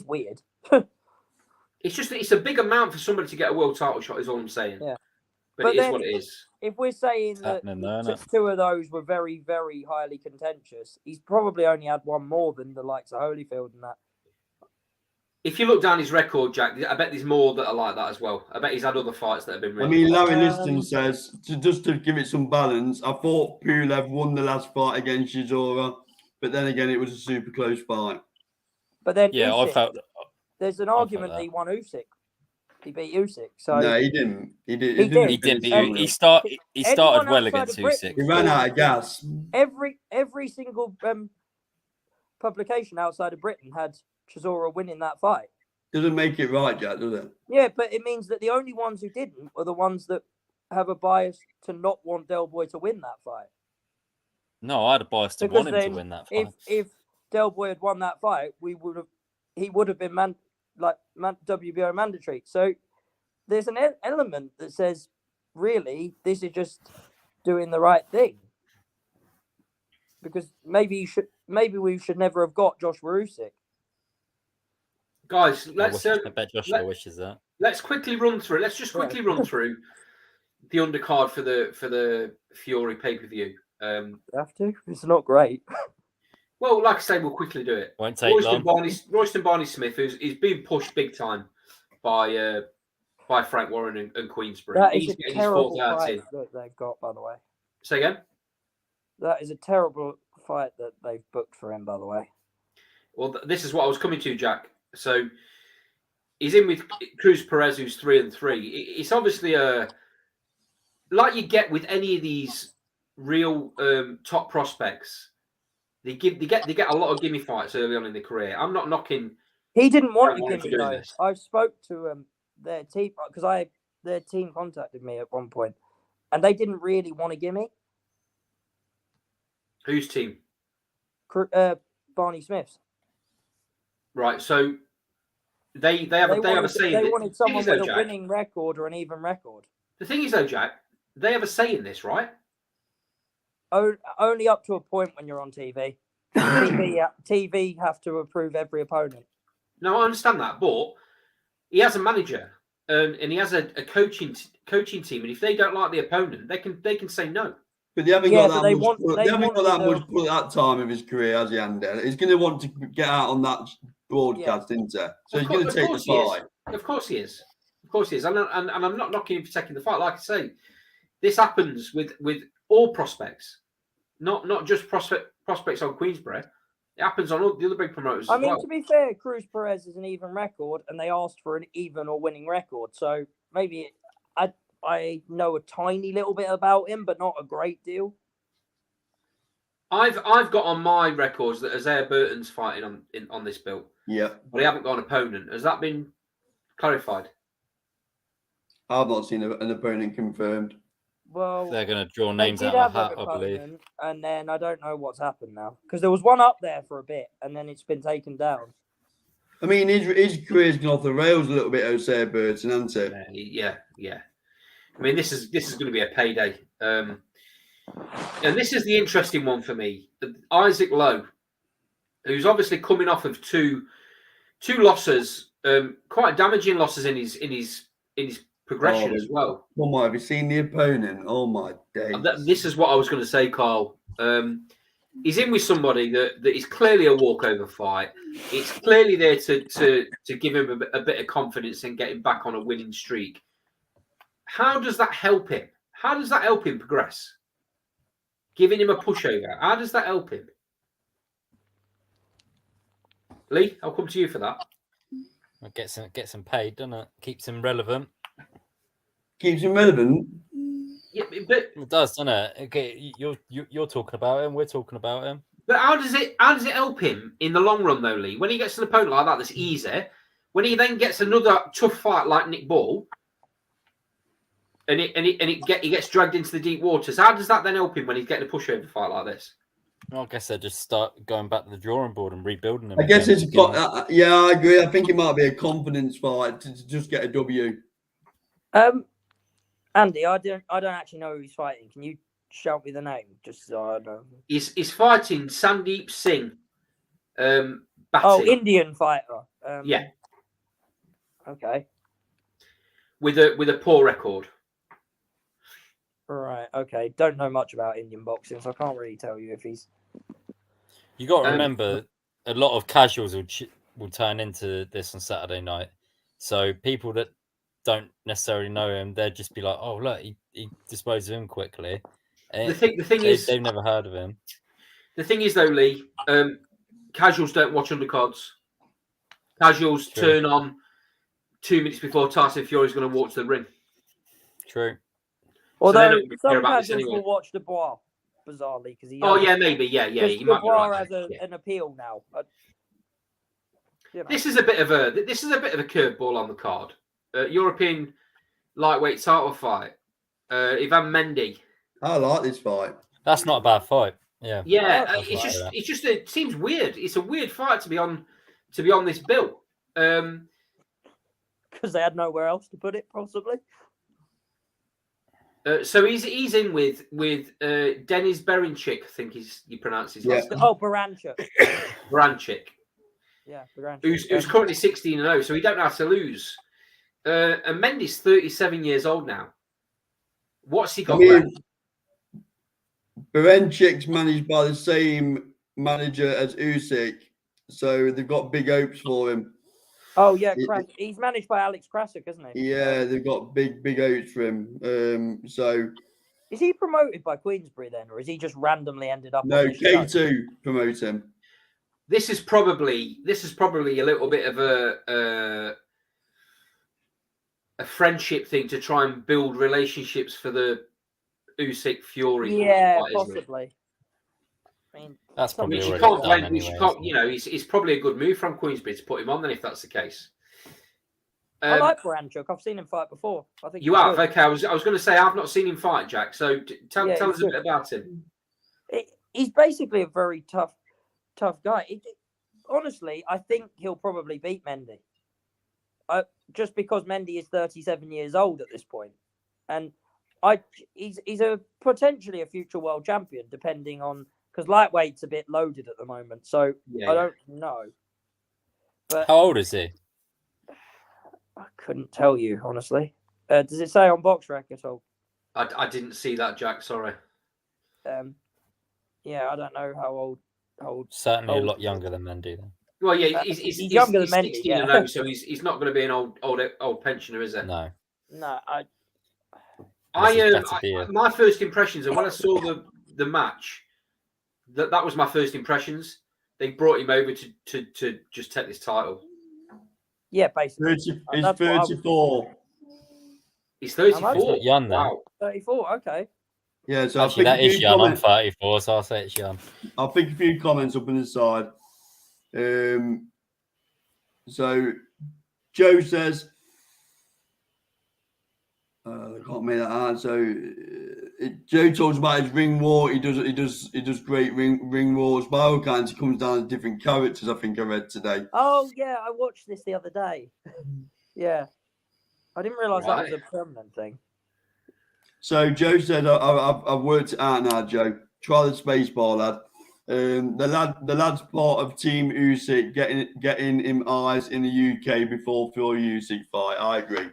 weird. It's a big amount for somebody to get a world title shot. Is all I'm saying. Yeah. But But it is then- what it is. If we're saying It's that happening there, the isn't it? two of those were very, very highly contentious, he's probably only had one more than the likes of Holyfield and that. If you look down his record, Jack, I bet there's more that are like that as well. I bet he's had other fights that have been I really. mean, close. Larry Liston says, just to give it some balance, I thought Pulev won the last fight against Chisora, but then again, it was a super close fight. But then Yeah, I Usyk, felt. there's an felt argument that. that he won Usyk. He beat Usyk. So No, he didn't. He did. He did. He started Anyone well outside against of Britain- Usyk. He ran out of gas. every single publication outside of Britain had Chisora winning that fight. Doesn't make it right, Jack, does it? Yeah, but it means that the only ones who didn't were the ones that have a bias to not want Del Boy to win that fight. No, I had a bias to Because want him to then win that fight. If Del Boy had won that fight, he would have been WBO mandatory. So there's an element that says, really, this is just doing the right thing. Because maybe we should never have got Joshua Usyk. Guys, I bet Joshua wishes that. let's quickly run through. Let's just quickly run through the undercard for the Fury pay-per-view. You have to. It's not great. Well, like I say, we'll quickly do it. Won't take long. Royston Barney-Smith is being pushed big time by Frank Warren and Queensbury. That is He's a getting his terrible fourth out fight in. that they've got, by the way. Say again? That is a terrible fight that they've booked for him, by the way. Well, this is what I was coming to, Jack. So he's in with Cruz Perez, who's 3-3. It's obviously like you get with any of these real top prospects. They get a lot of gimme fights early on in their career. I'm not knocking. He didn't want Frank to Warren give for me doing though. this. I spoke to their team because their team contacted me at one point, and they didn't really want to give me Whose team? Barney Smith's. Right. So they have a say in They it. wanted The thing someone is, though, with a Jack, winning record or an even record. The thing is, though, Jack, they have a say in this, right? Only up to a point when you're on TV. TV have to approve every opponent. No, I understand that, but he has a manager and he has a coaching team, and if they don't like the opponent, they can say no. But they haven't Yeah, got but that they much. want- They they haven't got want that you much to- pull at that time of his career, has he, Andy? He's going to want to get out on that broadcast, isn't he? So he's going to take the fight. Of course he is. Of course he is. And I'm not knocking him for taking the fight. Like I say, this happens with all prospects, not just prospects on Queensbury. It happens on all the other big promoters I as mean, well. to be fair, Cruz Perez is an even record, and they asked for an even or winning record. So maybe I know a tiny little bit about him, but not a great deal. I've got on my records that Isaiah Burton's fighting on this bill, Yeah, but he haven't got an opponent. Has that been clarified? I've not seen an opponent confirmed. Well, They're going to draw they names did out of have a an hat, I believe. opponent, and then I don't know what's happened now because there was one up there for a bit, and then it's been taken down. I mean, his career's gone off the rails a little bit, Jose Burton, hasn't it? Yeah. I mean, this is going to be a payday. And this is the interesting one for me. Isaac Lowe, who's obviously coming off of two losses, quite damaging losses in his progression as well. Oh my, have you seen the opponent? Oh my days. This is what I was going to say, Carl. He's in with somebody that is clearly a walkover fight. It's clearly there to give him a bit of confidence and get him back on a winning streak. How does that help him? How does that help him progress? Giving him a pushover. How does that help him? Lee, I'll come to you for that. It gets him paid, doesn't it? Keeps him relevant. Keeps him relevant. Yeah, but It does, doesn't it? Okay, you're talking about him. We're talking about him. But how does it help him in the long run though, Lee? When he gets an opponent like that, that's easy. When he then gets another tough fight like Nick Ball, and he gets dragged into the deep waters, how does that then help him when he's getting a pushover fight like this? Well, I guess they just start going back to the drawing board and rebuilding him. I guess again. yeah, I agree. I think it might be a confidence fight to just get a W. Andy, I don't actually know who he's fighting. Can you shout me the name just so I know? He's fighting Sandeep Singh. Bhatti. Oh, Indian fighter. Yeah. Okay. With a poor record. Right. Okay. Don't know much about Indian boxing, so I can't really tell you if he's. You got to remember, a lot of casuals will turn into this on Saturday night. So people that don't necessarily know him, they'll just be like, "Oh, look, he disposed of him quickly." The thing is, they've never heard of him. The thing is, though, Lee, casuals don't watch undercards. Casuals turn on 2 minutes before Tyson Fury's going to walk to the ring. True. Although some casuals will watch Dubois, bizarrely, because he. Oh yeah, maybe, yeah. You might be Dubois right. has an appeal now. You know. This is a bit of a curveball on the card. European lightweight title fight. Ivan Mendy. I like this fight. That's not a bad fight. Yeah. Yeah, it seems weird. It's a weird fight to be on this bill. Because they had nowhere else to put it, possibly. So he's in with Denis Berinchik, I think you pronounce his last name. Oh, Baranchik. Baranchik. Yeah, Baranchik. Who's currently 16-0, so he don't have to lose. And Mendy's 37 years old now. What's he got left? Baranchik's managed by the same manager as Usyk, so they've got big hopes for him. Oh yeah, he's managed by Alex Krasik, isn't he? Yeah, they've got big hopes for him. So is he promoted by Queensbury then, or is he just randomly ended up? No, K2 promotes him. This is probably a little bit of a friendship thing to try and build relationships for the Usyk Fury. Yeah, fight, possibly. I mean, that's probably you already can't done blame. anyway, It's probably a good move from Queensbury to put him on. Then, if that's the case, I like Baranchuk. I've seen him fight before. I think you have. Okay, I was going to say I've not seen him fight, Jack. So tell us a bit about him. He's basically a very tough guy. Honestly, I think he'll probably beat Mendy. Just because Mendy is 37 years old at this point, and he's a potentially a future world champion, depending on. Because lightweight's a bit loaded at the moment, so I don't know. But how old is he? I couldn't tell you, honestly. Does it say on BoxRec at all? I didn't see that, Jack. Sorry. Yeah, I don't know how old. Certainly a lot younger than Mendy, then. Well, yeah, he's younger than Mendy. 16-0, so he's not going to be an old pensioner, is he? No. My first impressions, and when I saw the match. That was my first impressions. They brought him over to just take this title. Yeah, basically. He's 34. He's 34. He's not young then. Wow. 34, okay. Yeah, so actually, that is young. I'm 34, so I'll say it's young. I'll pick a few comments up on the side. So Joe says, I can't make that out. So Joe talks about his ring war. He does great ring wars. By all kinds, he comes down to different characters. I think I read today. Oh yeah, I watched this the other day. Yeah, I didn't realise that was a permanent thing. So Joe said, "I've worked it out now, Joe. Try the space bar, lad. The lad's part of Team Usyk, getting him eyes in the UK before Fury Usyk fight. I agree."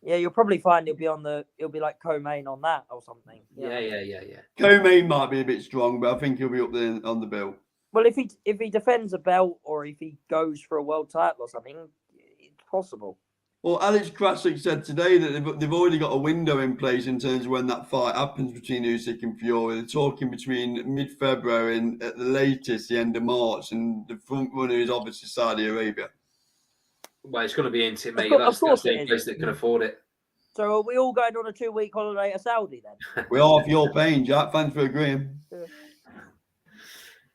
Yeah, you'll probably find he'll be like co-main on that or something. Yeah. Co-main might be a bit strong, but I think he'll be up there on the bill. Well, if he defends a belt or if he goes for a world title or something, it's possible. Well, Alex Krasik said today that they've already got a window in place in terms of when that fight happens between Usyk and Fury. They're talking between mid-February and at the latest the end of March, and the front runner is obviously Saudi Arabia. Well, it's going to be into mate. Of course That's the it is. place that can afford it. So are we all going on a 2-week holiday to Saudi then? We are for your pain, Jack. Thanks for agreeing.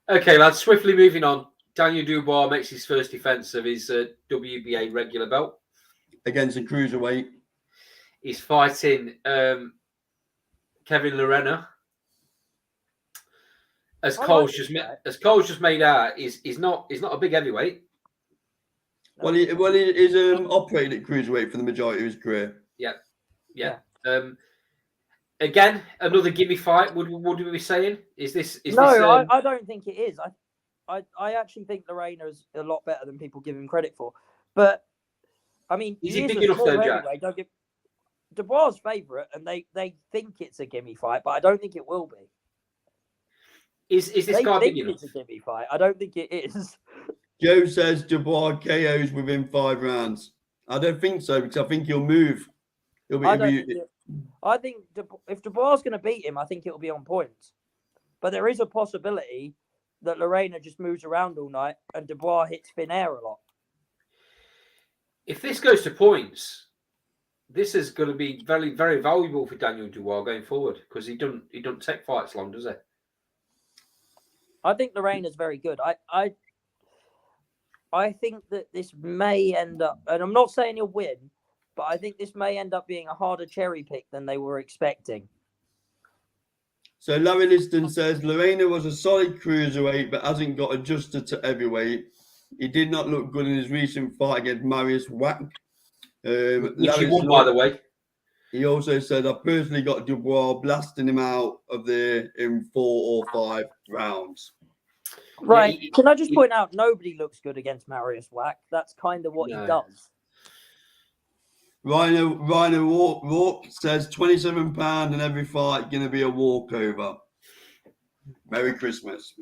Okay, lads. Swiftly moving on. Daniel Dubois makes his first defence of his WBA regular belt Against a cruiserweight. He's fighting Kevin Lerena. As Cole's just made out, he's not a big heavyweight. Well, he's operated at cruiserweight for the majority of his career. Yeah. Again, another gimme fight. Would we be saying? I don't think it is. I actually think Lerena is a lot better than people give him credit for. But I mean, is he big enough though, Jack? Dubois' favourite, and they think it's a gimme fight, but I don't think it will be. Is this guy big enough? It's a gimme fight. I don't think it is. Joe says Dubois KOs within 5 rounds. I don't think so because I think he'll move. I think if Dubois is going to beat him, I think it'll be on points. But there is a possibility that Lerena just moves around all night and Dubois hits thin air a lot. If this goes to points, this is going to be very, very valuable for Daniel Dubois going forward because he don't take fights long, does he? I think Lorena's very good. I think that this may end up, and I'm not saying he'll win, but I think this may end up being a harder cherry pick than they were expecting. So Larry Liston says Lerena was a solid cruiserweight but hasn't got adjusted to heavyweight. He did not look good in his recent fight against Marius Wack. Which he won, by the way. He also said, I personally got Dubois blasting him out of there in 4 or 5 rounds. Right. Can I just point out, nobody looks good against Marius Wack. That's kind of what he does. Rhino Rourke says £27 in every fight going to be a walkover. Merry Christmas.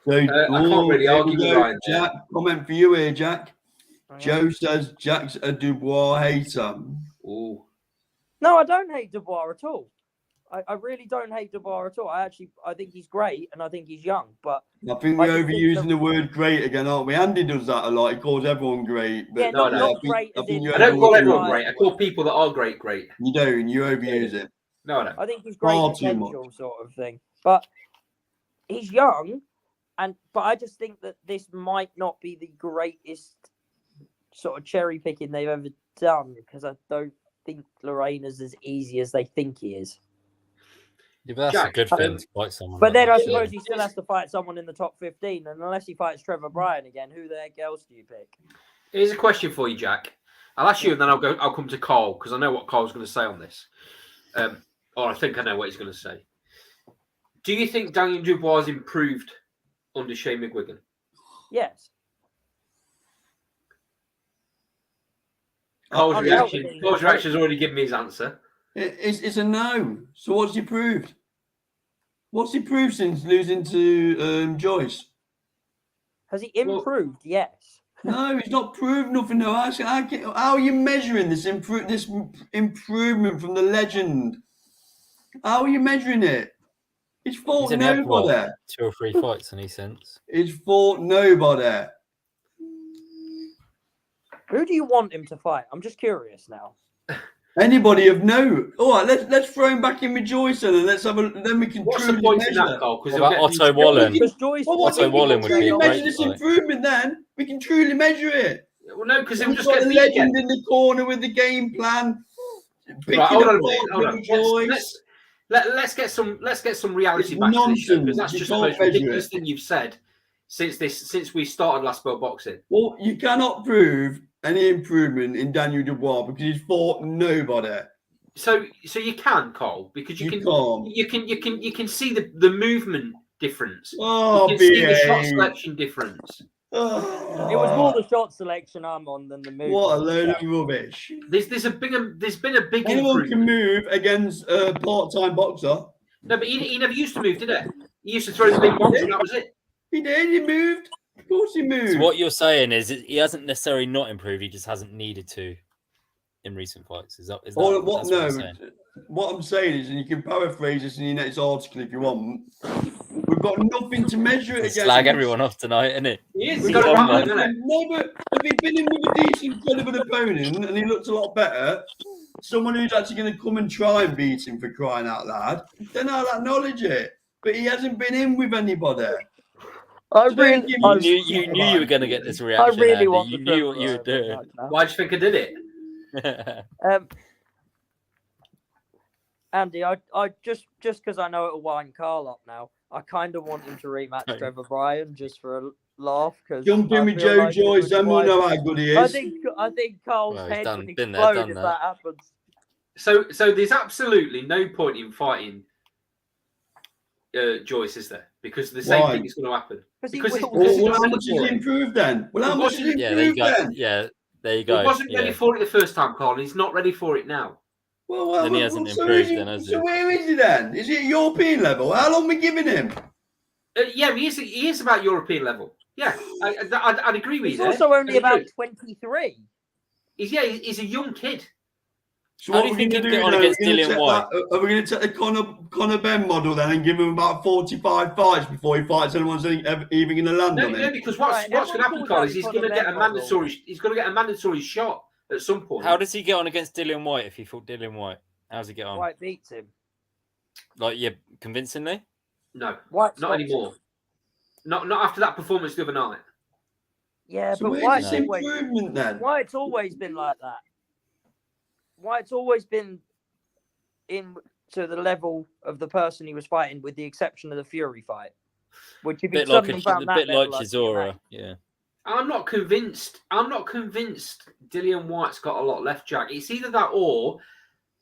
So, I can't really argue with Ryan. Jack, comment for you here, Jack. Joe says Jack's a Dubois hater. Ooh. No, I don't hate Dubois at all. I really don't hate Dubois at all. I think he's great and I think he's young. But I think we're overusing the word great again, aren't we? Andy does that a lot. He calls everyone great. But not great. I don't call everyone great. I call people that are great. You don't. You overuse it. No, I don't. I think he's great potential sort of thing. But he's young, but I just think that this might not be the greatest sort of cherry picking they've ever done because I don't think Lorena's as easy as they think he is. Yeah, but that's a good thing to fight someone. But then I suppose he still has to fight someone in the top 15, and unless he fights Trevor Bryan again, who the heck else do you pick? Here's a question for you, Jack. I'll ask you, and then I'll come to Cole because I know what Cole's going to say on this, or I think I know what he's going to say. Do you think Daniel Dubois has improved under Shane McGuigan? Yes. Cole's reaction has already given me his answer. It's a no. So what's he proved? What's he proved since losing to Joyce? Has he improved? Yes. No, he's not proved nothing. No, how are you measuring this improvement from the legend? How are you measuring it? He's fought nobody. 2 or 3 fights in he since. He's fought nobody. Who do you want him to fight? I'm just curious now. Anybody of note. All right, let's throw him back in with Joyce and let's have a. Then we can. What's the point in that, Cole? What about Otto Wallen? Otto Wallen would be a great measure this improvement. Then we can truly measure it. Well, no, because we've got the legend in the corner with the game plan. Right, hold on. Let's get some reality back to this show because that's just the most ridiculous thing you've said since we started Last Spell Boxing. Well, you cannot prove any improvement in Daniel Dubois because he's fought nobody. So you can, Cole, because you can see the movement difference. Oh, you can see the shot selection difference. Oh. It was more the shot selection I'm on than the movement. What a load of rubbish! There's been a big anyone can move against a part-time boxer. No, but he never used to move, did he? He used to throw the big box and that was it. He did. He moved. Of course he moved. So what you're saying is he hasn't necessarily not improved. He just hasn't needed to in recent fights. Is that that's what you're saying? What I'm saying is, and you can paraphrase this in your next article if you want, we've got nothing to measure it against. Slag everyone off tonight, isn't it? He is. We've He's got got it right, isn't it? never, if he'd been in with a decent, credible opponent and he looked a lot better, someone who's actually going to come and try and beat him for crying out loud, then I'll acknowledge it. But he hasn't been in with anybody. I So don't really, give I, me You shit knew about you were going to it. get this I reaction. really Andy. want You the knew what you were Trevor doing. match now. Why do you think I did it? Andy, I just because I know it'll wind Carl up now, I kind of want him to rematch Right. Trevor Bryan just for a laugh. Because Jump in with Joe Joyce, then we'll know how good he is. I think Carl's Well, he's head done- would been there, explode done if that. that happens. So there's absolutely no point in fighting Joyce, is there? Because the same Why? thing is going to happen. Because he Because will. it's- Well, Because how he's much has for he it. improved then? Well, how He much has he wasn't- Yeah, there you improved go. then? Yeah, there you He go. wasn't ready Yeah. for it the first time, Carl. And he's not ready for it now. Well, Then he hasn't so improved is he- then, has So he? where is he then? Is he at European level? How long are we giving him? Yeah, he is about European level. Yeah, I'd agree with He's you there. also only I'd about agree. 23. He's a young kid. So How what do you we're think going to he'd do get on now? against Dillian White? Are we going to take the Conor Ben model then and give him about 45 fights before he fights anyone who's even going to land No, on no, him? because what's Right, going to happen, everyone Carl, calls is that the Conor Ben he's going to get a mandatory shot at some point. How does he get on against Dillian White if he fought Dillian White? How does he get on? White beats him. Like, yeah, convincingly? No, White not stops anymore. him. Not after that performance the other night. Yeah, So but where's White's this always improvement then? White's always been like that. White's always been in to the level of the person he was fighting, with the exception of the Fury fight, which if he Bit like suddenly found a that bit like level, I'd be Chisora. amazed. Yeah. I'm not convinced Dillian White's got a lot left, Jack. It's either that or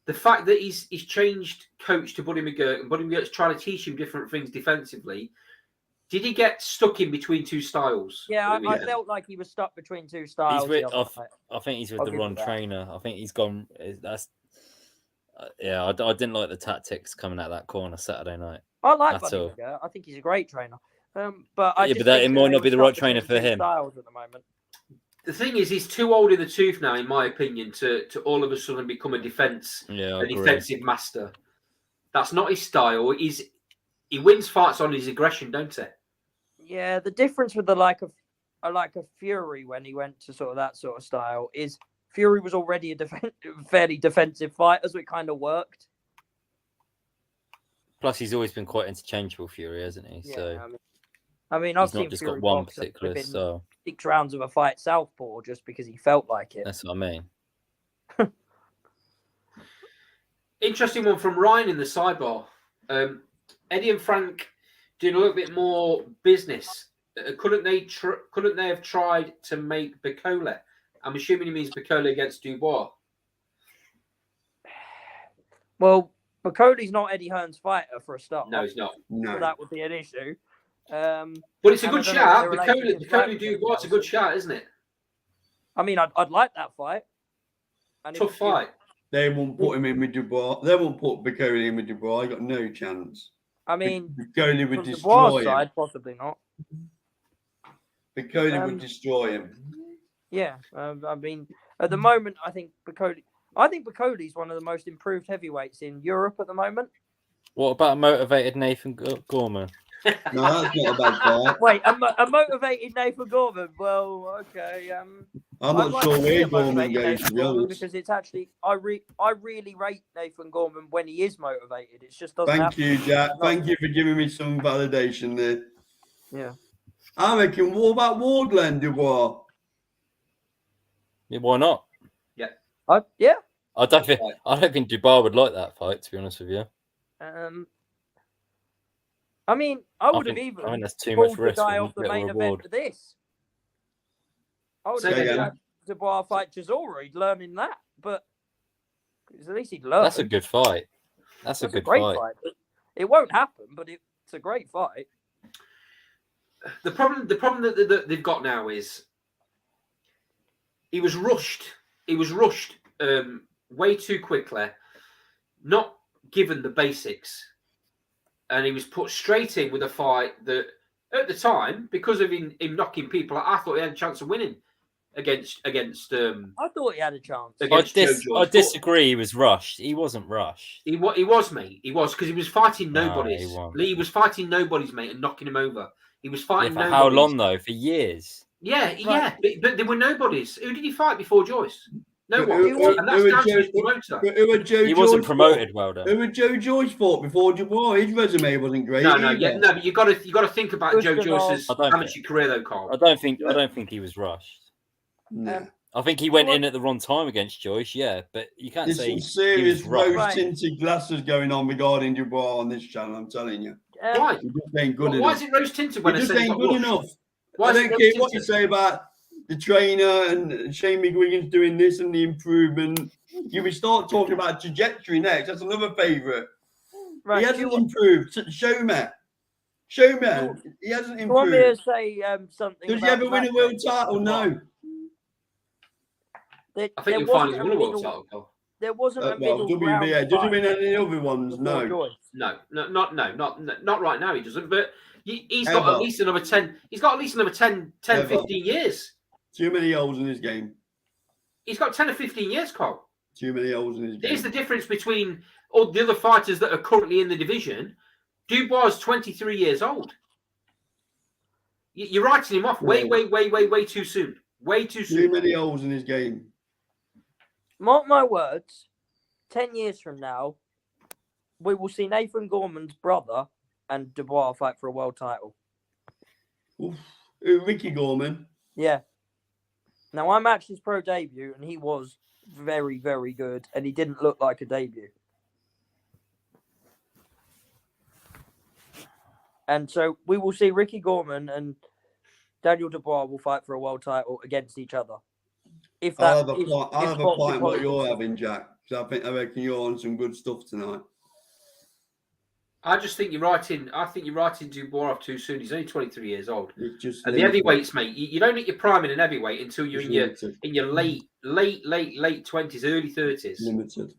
the fact that he's changed coach to Buddy McGirt, and Buddy McGirt's trying to teach him different things defensively. Did he get stuck in between two styles? Yeah, Buddy I McGirt? felt like he was stuck between two styles. He's with, the other night. I think he's with I'll the give you wrong that. trainer. I think he's gone. That's yeah. I didn't like the tactics coming out of that corner Saturday night. I like That's Buddy all. McGirt. I think he's a great trainer. But I Yeah, just but that think it might they not be were the right stuck trainer between for two him. Styles at the moment. The thing is, he's too old in the tooth now, in my opinion, to all of a sudden become a Yeah, I agree. defensive master. That's not his style. He wins fights on his aggression, don't he? Yeah, the difference with the like of Fury when he went to sort of that sort of style is Fury was already a fairly defensive fighter, so it kind of worked. Plus, he's always been quite interchangeable, Fury, hasn't he? Yeah, So I mean, I've he's not seen just Fury got one box particular within style. 6 rounds of a fight southpaw just because he felt like it. That's what I mean. Interesting one from Ryan in the sidebar. Eddie and Frank doing a little bit more business. Couldn't they have tried to make Bicola? I'm assuming he means Bicola against Dubois. Well, Bacoli's not Eddie Hearn's fighter for a start. No, he's not. So No. that would be an issue. But it's a And I good don't know shout. what their relationship's like Bicola with Dubois is a good shout, isn't it? I mean, I'd like that fight. And Tough fight. They won't put him in with Dubois. They won't put Bicoli in with Dubois. He got no chance. I mean, Bicoli would from destroy Dubois' him. side, possibly not. Bicoli would destroy him. Yeah, I mean, at the moment, I think Bicoli's one of the most improved heavyweights in Europe at the moment. What about motivated Nathan Gorman? No, that's not a bad fight. Wait, a motivated Nathan Gorman. Well, okay. I'm I'd not like sure to see where a Gorman motivated goes, Nathan to be Gorman honest. because it's actually I really rate Nathan Gorman when he is motivated. It just doesn't. Thank happen. you, Jack. Thank you for giving me some validation there. Yeah. I reckon, what about Wardland Dubois? Yeah, why not? Yeah. I don't think Dubois would like that fight, to be honest with you. I mean, I would have think even that's too pulled much the risk guy for off the little main reward. event for this. I would Say have again. had Dubois fight Chisora. He'd learn in that, but at least he'd learn. That's a good fight. That's a good great fight. It won't happen, but it's a great fight. The problem that they've got now is he was rushed. He was rushed way too quickly, not given the basics, and he was put straight in with a fight that at the time, because of him knocking people, I thought he had a chance of winning against I thought he had a chance. against Joe Joyce. I disagree. He was rushed. He wasn't rushed. He was, mate. He was, because he was fighting nobodies. he wasn't. Lee was fighting nobodies, mate, and knocking him over. He was Yeah, fighting for nobodies. how long though? For years. Yeah, Right. but there were nobodies. Who did he fight before Joyce? No But one. who- And that's who down to his Joe- promoter. But who had Joe He Joyce wasn't fought? promoted well done. Who had Joe Joyce fought before Dubois? His resume wasn't great. No, either. but you got to think about Joe Gustav, Joyce's I don't amateur career, though, Carl. I don't think he was rushed. No. I think he went in at the wrong time against Joyce. Yeah, but you can't There's say some he serious was rushed. Right. rose-tinted glasses going on regarding Dubois on this channel. I'm telling you, Why? he just ain't good Why enough. is it rose tinted He when I just said he ain't got good rushed? enough. Why I is it don't care what you rose-tinted? say about the trainer and Shane McGuigan's doing this and the improvement. You will start talking about trajectory next. That's another favourite. Right. He do hasn't you, improved. Show me. Show me. He hasn't you want me to improved. say something? Does he about ever win a Matt world Jones? title? No. There, I think there you'll find wasn't he's a won a world middle- title, Carl. There wasn't a Well, middle ground WBA. Does he fight win any other ones? before No. Joyce. No, not right now. He doesn't. But he's Ever. got at least another 10. He's got at least another 10, Ever. 15 years. Too many holes in his game. He's got 10 or 15 years, Carl. Too many holes in his Here's game. the difference between all the other fighters that are currently in the division. Dubois is 23 years old. You're writing him off way too soon. Way too Too soon. many holes in his game. Mark my words. 10 years from now, we will see Nathan Gorman's brother and Dubois fight for a world title. Oof. Ricky Gorman. Yeah. Now I matched his pro debut, and he was very, very good, and he didn't look like a debut. And so we will see Ricky Gorman and Daniel Dubois will fight for a world title against each other. If that, I'll have a if- fight. I'll if have a boxing fight in what you're politics- having, Jack. Because I reckon you're on some good stuff tonight. I just think you're writing. I think you're writing Dubois off too soon. He's only 23 years old. It's just And the limited. heavyweights, mate, you don't hit your prime in an heavyweight until you're It's in your limited. late 20s, early 30s. Limited.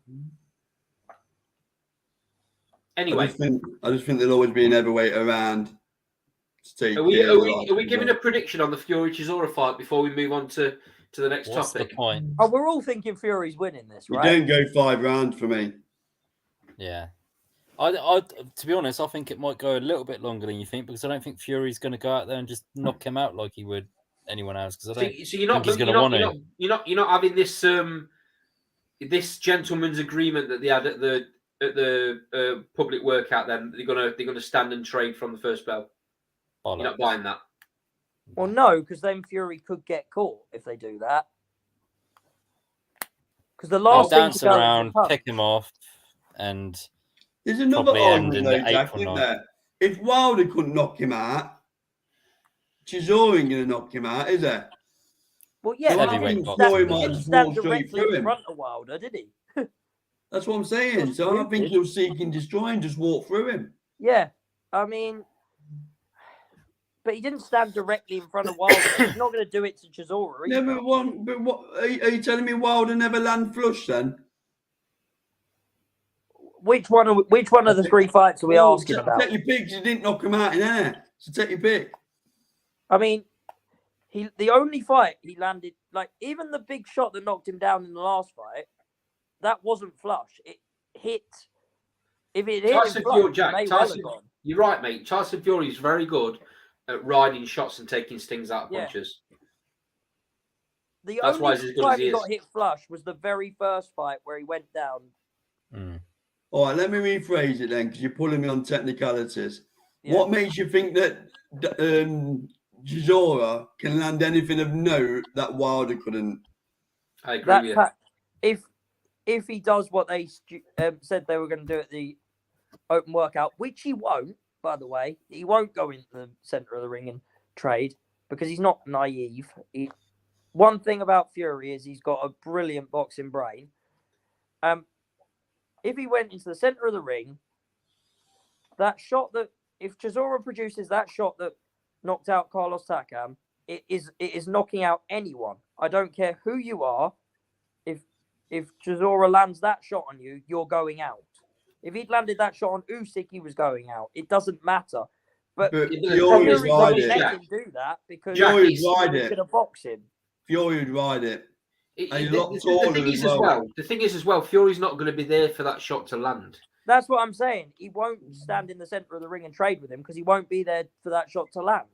Anyway, I just think there'll always be an heavyweight around to take are we care of the likes of giving them. a prediction on the Fury Chisora fight before we move on to the next What's the topic? point? Oh, we're all thinking Fury's winning this, You right? don't go 5 rounds for me. Yeah. I to be honest, I think it might go a little bit longer than you think because I don't think Fury's going to go out there and just knock him out like he would anyone else. Because I don't. So you're not think he's you're gonna not, want you're not you're not having this this gentleman's agreement that they had at the public workout. Then they're gonna stand and trade from the first bell. You're not buying that. Well, no, because then Fury could get caught if they do that. Because the I'll last thing dance to go is around, the punch. pick him off, and There's another Probably end argument in though, the Jack, eighth or isn't ninth. there? If Wilder couldn't knock him out, Chisora ain't going to knock him out, is there? Well, yeah, So but I he heavyweight didn't boxing, stand, Floyd he might didn't just stand walk straight directly through in him. front of Wilder, did he? That's what I'm saying. So I think stupid. he'll seek and destroy and just walk through him. Yeah, I mean, but he didn't stand directly in front of Wilder. He's not going to do it to Chisora either. Never won. But what are you telling me? Wilder never land flush then? Which one of the three fights are we Oh, asking take about? your pick. You didn't knock him out in air. So take your pick. I mean, the only fight he landed, like even the big shot that knocked him down in the last fight, that wasn't flush. It hit. If it hit Tyson him flush, Fury, Jack, it may well have Tyson, gone. you're right, mate. Tyson Fury is very good at riding shots and taking stings out of Yeah. punches. The That's why only he's as good as time he he is. got hit flush was the very first fight where he went down. All right, let me rephrase it then, because you're pulling me on technicalities. Yeah. What makes you think that Chisora can land anything of note that Wilder couldn't? I agree That with you. fact, if he does what they said they were going to do at the open workout, which he won't, by the way, he won't go into the center of the ring and trade because he's not naive. One thing about Fury is he's got a brilliant boxing brain. If he went into the center of the ring, that shot that if Chisora produces that shot that knocked out Carlos Takam, it is knocking out anyone. I don't care who you are. If Chisora lands that shot on you, you're going out. If he'd landed that shot on Usyk, he was going out. It doesn't matter. But Fury's Fury ride won't it. let him do that because Fury's Fury's ride it. going to box him. Fury would ride it. And he's a lot The taller thing is as well. the thing is as well, Fury's not going to be there for that shot to land. That's what I'm saying. He won't stand in the center of the ring and trade with him because he won't be there for that shot to land.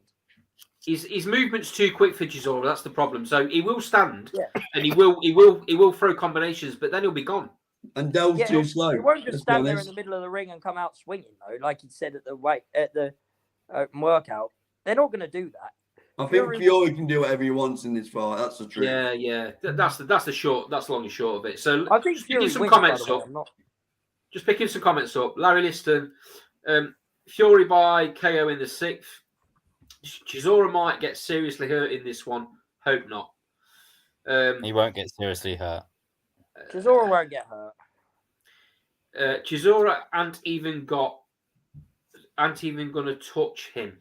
His movement's too quick for Chisora. That's the problem. So he will stand, Yeah. and he will throw combinations, but then he'll be gone. And Dell's too slow. He won't just let's be stand there in honest. the middle of the ring and come out swinging though, like he said at the open workout. They're not going to do that. I think Fury can do whatever he wants in this fight. That's the truth. Yeah. That's the long and short of it. So I think just Fury picking some wins, comments by the way. up. I'm not... Just picking some comments up. Larry Liston, Fury by KO in the 6th. Chisora might get seriously hurt in this one. Hope not. He won't get seriously hurt. Chisora won't get hurt. Chisora ain't even going to touch him.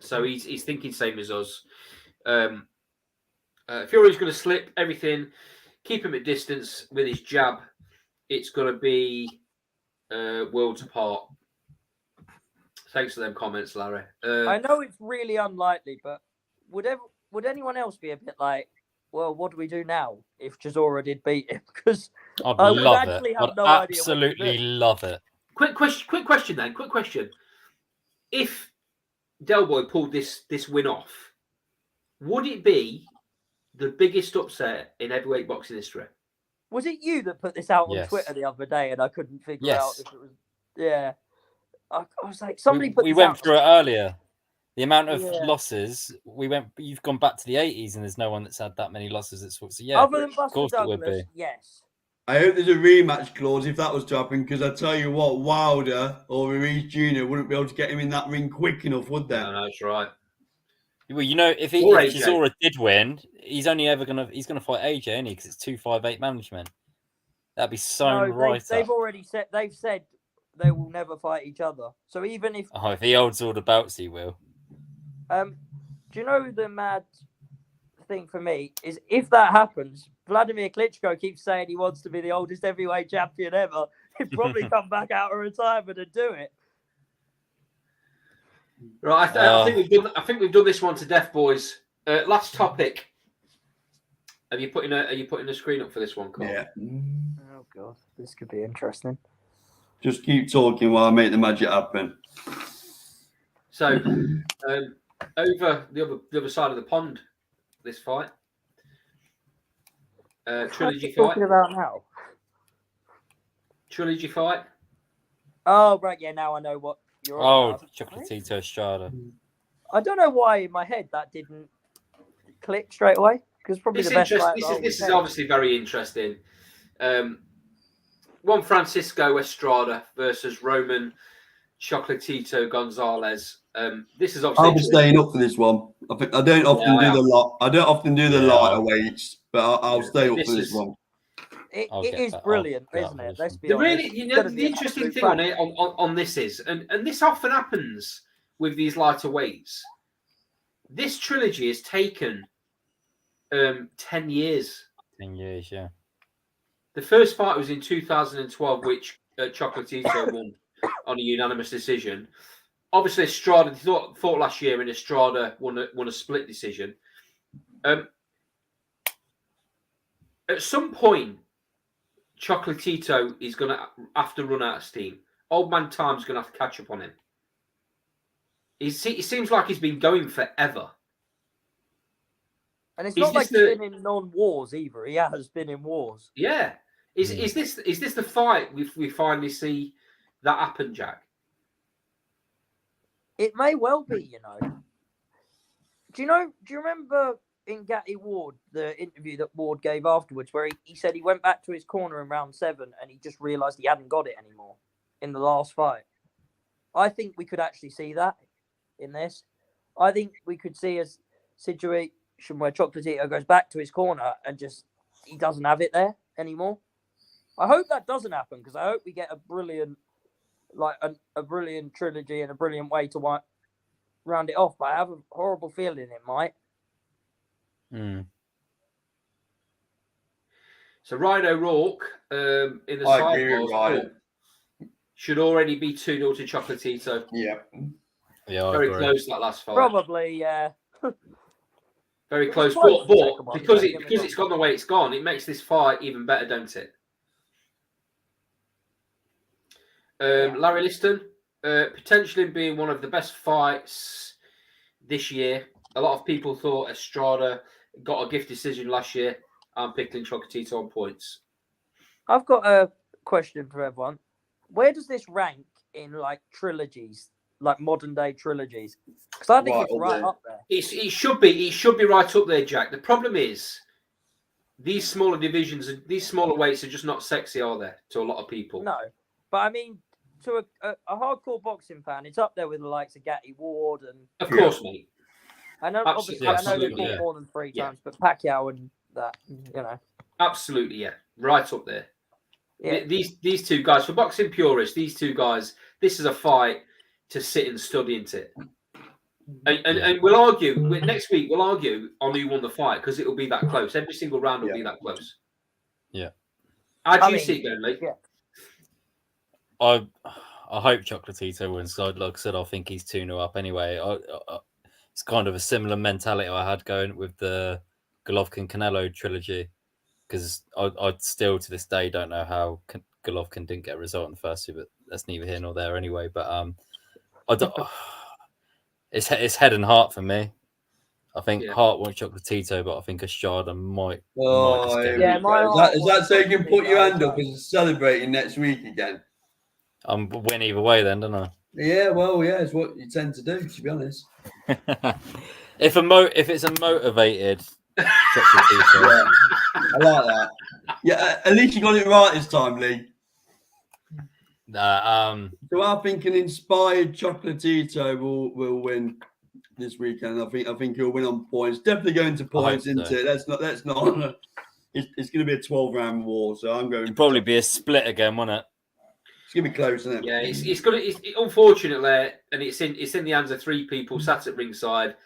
So he's thinking same as us. Fury's going to slip everything, keep him at distance with his jab. It's going to be worlds apart. Thanks for them comments, Larry. I know it's really unlikely, but would anyone else be a bit like, well, what do we do now if Chisora did beat him? Because I'd I would love actually it. have I'd no idea what to absolutely do. love it. Quick question then. Quick question. If Del Boy pulled this win off, would it be the biggest upset in heavyweight boxing history? Was it you that put this out on Yes. Twitter the other day and I couldn't figure Yes. out if it was... Yeah. I was like, somebody put We this went out. through it earlier. The amount of Yeah. losses you've gone back to the 80s, and there's no one that's had that many losses. So yeah, Other than of Buster course it would Douglas, be. yes. I hope there's a rematch clause if that was to happen, because I tell you what, Wilder or Ruiz Jr. wouldn't be able to get him in that ring quick enough, would they? No, that's right. Well, you know, if Or AJ. Chisora did win, he's gonna fight AJ, isn't he? Because it's 258 management. That'd be sewn right they've up. already said they will never fight each other. So even if Oh, if he holds all the belts, he will. do you know the mad thing for me is if that happens, Vladimir Klitschko keeps saying he wants to be the oldest heavyweight champion ever. He'd probably come back out of retirement and do it. Right, I think we've done this one to death, boys. Last topic. Are you putting a screen up for this one, Carl? Yeah. Oh god, this could be interesting. Just keep talking while I make the magic happen. So, over the other side of the pond, this fight, trilogy fight. Talking about now. Trilogy fight. Oh right, yeah. Now I know what you're on about. Chocolatito Estrada. I don't know why in my head that didn't click straight away. Because probably the best fight. This is obviously very interesting. Juan Francisco Estrada versus Roman Chocolatito Gonzalez. This is obviously. I'll be staying up for this one. I don't often do the lot. I don't often do the lighter weights, but I'll stay up for this one. It is brilliant, isn't it? Let's be honest. The interesting thing on this is, and this often happens with these lighter weights. This trilogy has taken 10 years. 10 years, yeah. The first fight was in 2012, which Chocolatito won on a unanimous decision. Obviously, Estrada thought last year, and Estrada won a split decision. At some point, Chocolatito is going to have to run out of steam. Old man Time's going to have to catch up on him. It seems like he's been going forever. And it's not like he's been in non-wars either. He has been in wars. Yeah. Is this the fight we finally see that happen, Jack? It may well be, you know. Do you remember in Gatti Ward, the interview that Ward gave afterwards, where he said he went back to his corner in round 7 and he just realised he hadn't got it anymore in the last fight? I think we could actually see that in this. I think we could see a situation where Chocolatito goes back to his corner and just he doesn't have it there anymore. I hope that doesn't happen because I hope we get a brilliant, a brilliant trilogy and a brilliant way to round it off. But I have a horrible feeling it might. So Ryan O'Rourke in the sidebars should already be 2-0 to Chocolatito. Yeah. Yeah, I Very agree. close that last fight. Probably, yeah. Very It close. was close But the second one, because don't get me wrong. it's gone the way it's gone, it makes this fight even better, don't it? Yeah. Larry Liston, potentially being one of the best fights this year. A lot of people thought Estrada got a gift decision last year. I'm picking Chocolatito on points. I've got a question for everyone. Where does this rank in like trilogies, like modern day trilogies? Because I think Right it's up right there. up there. It should be right up there, Jack. The problem is these smaller divisions, these smaller weights are just not sexy, are they, to a lot of people? No, but I mean, to a hardcore boxing fan, it's up there with the likes of Gatti Ward and Of course, mate. I know Absolutely, obviously I know they absolutely, fought yeah. more than three Yeah. times, but Pacquiao and that, you know. Absolutely, yeah. Right up there. Yeah. These two guys, for boxing purists, these two guys, this is a fight to sit and study into it. And we'll argue next week. We'll argue on who won the fight because it will be that close. Every single round will be that close. Yeah. How do you see it going, Lee? Yeah. I hope Chocolatito wins. Like I said, I think he's 2-0 up anyway. It's kind of a similar mentality I had going with the Golovkin-Canelo trilogy because I still to this day don't know how Golovkin didn't get a result in the first two, but that's neither here nor there anyway. But I don't. It's head and heart for me. I think Heart wants Chocolatito, but I think Estrada might. Oh, just get yeah, it. my is that so you can put your hand up and celebrating next week again? I'm win either way then, don't I? Yeah, well, yeah, it's what you tend to do, to be honest. if it's a motivated Chocolatito, Yeah, I like that. Yeah, at least you got it right this time, Lee. So I think an inspired Chocolatito will win this weekend. I think he'll win on points. Definitely going to points, isn't it? That's not. It's going to be a 12-round war. So I'm going. It'll probably be a split again, won't it? It's going to be close, isn't it? Yeah, it's going to. Unfortunately, and it's in the hands of three people sat at ringside,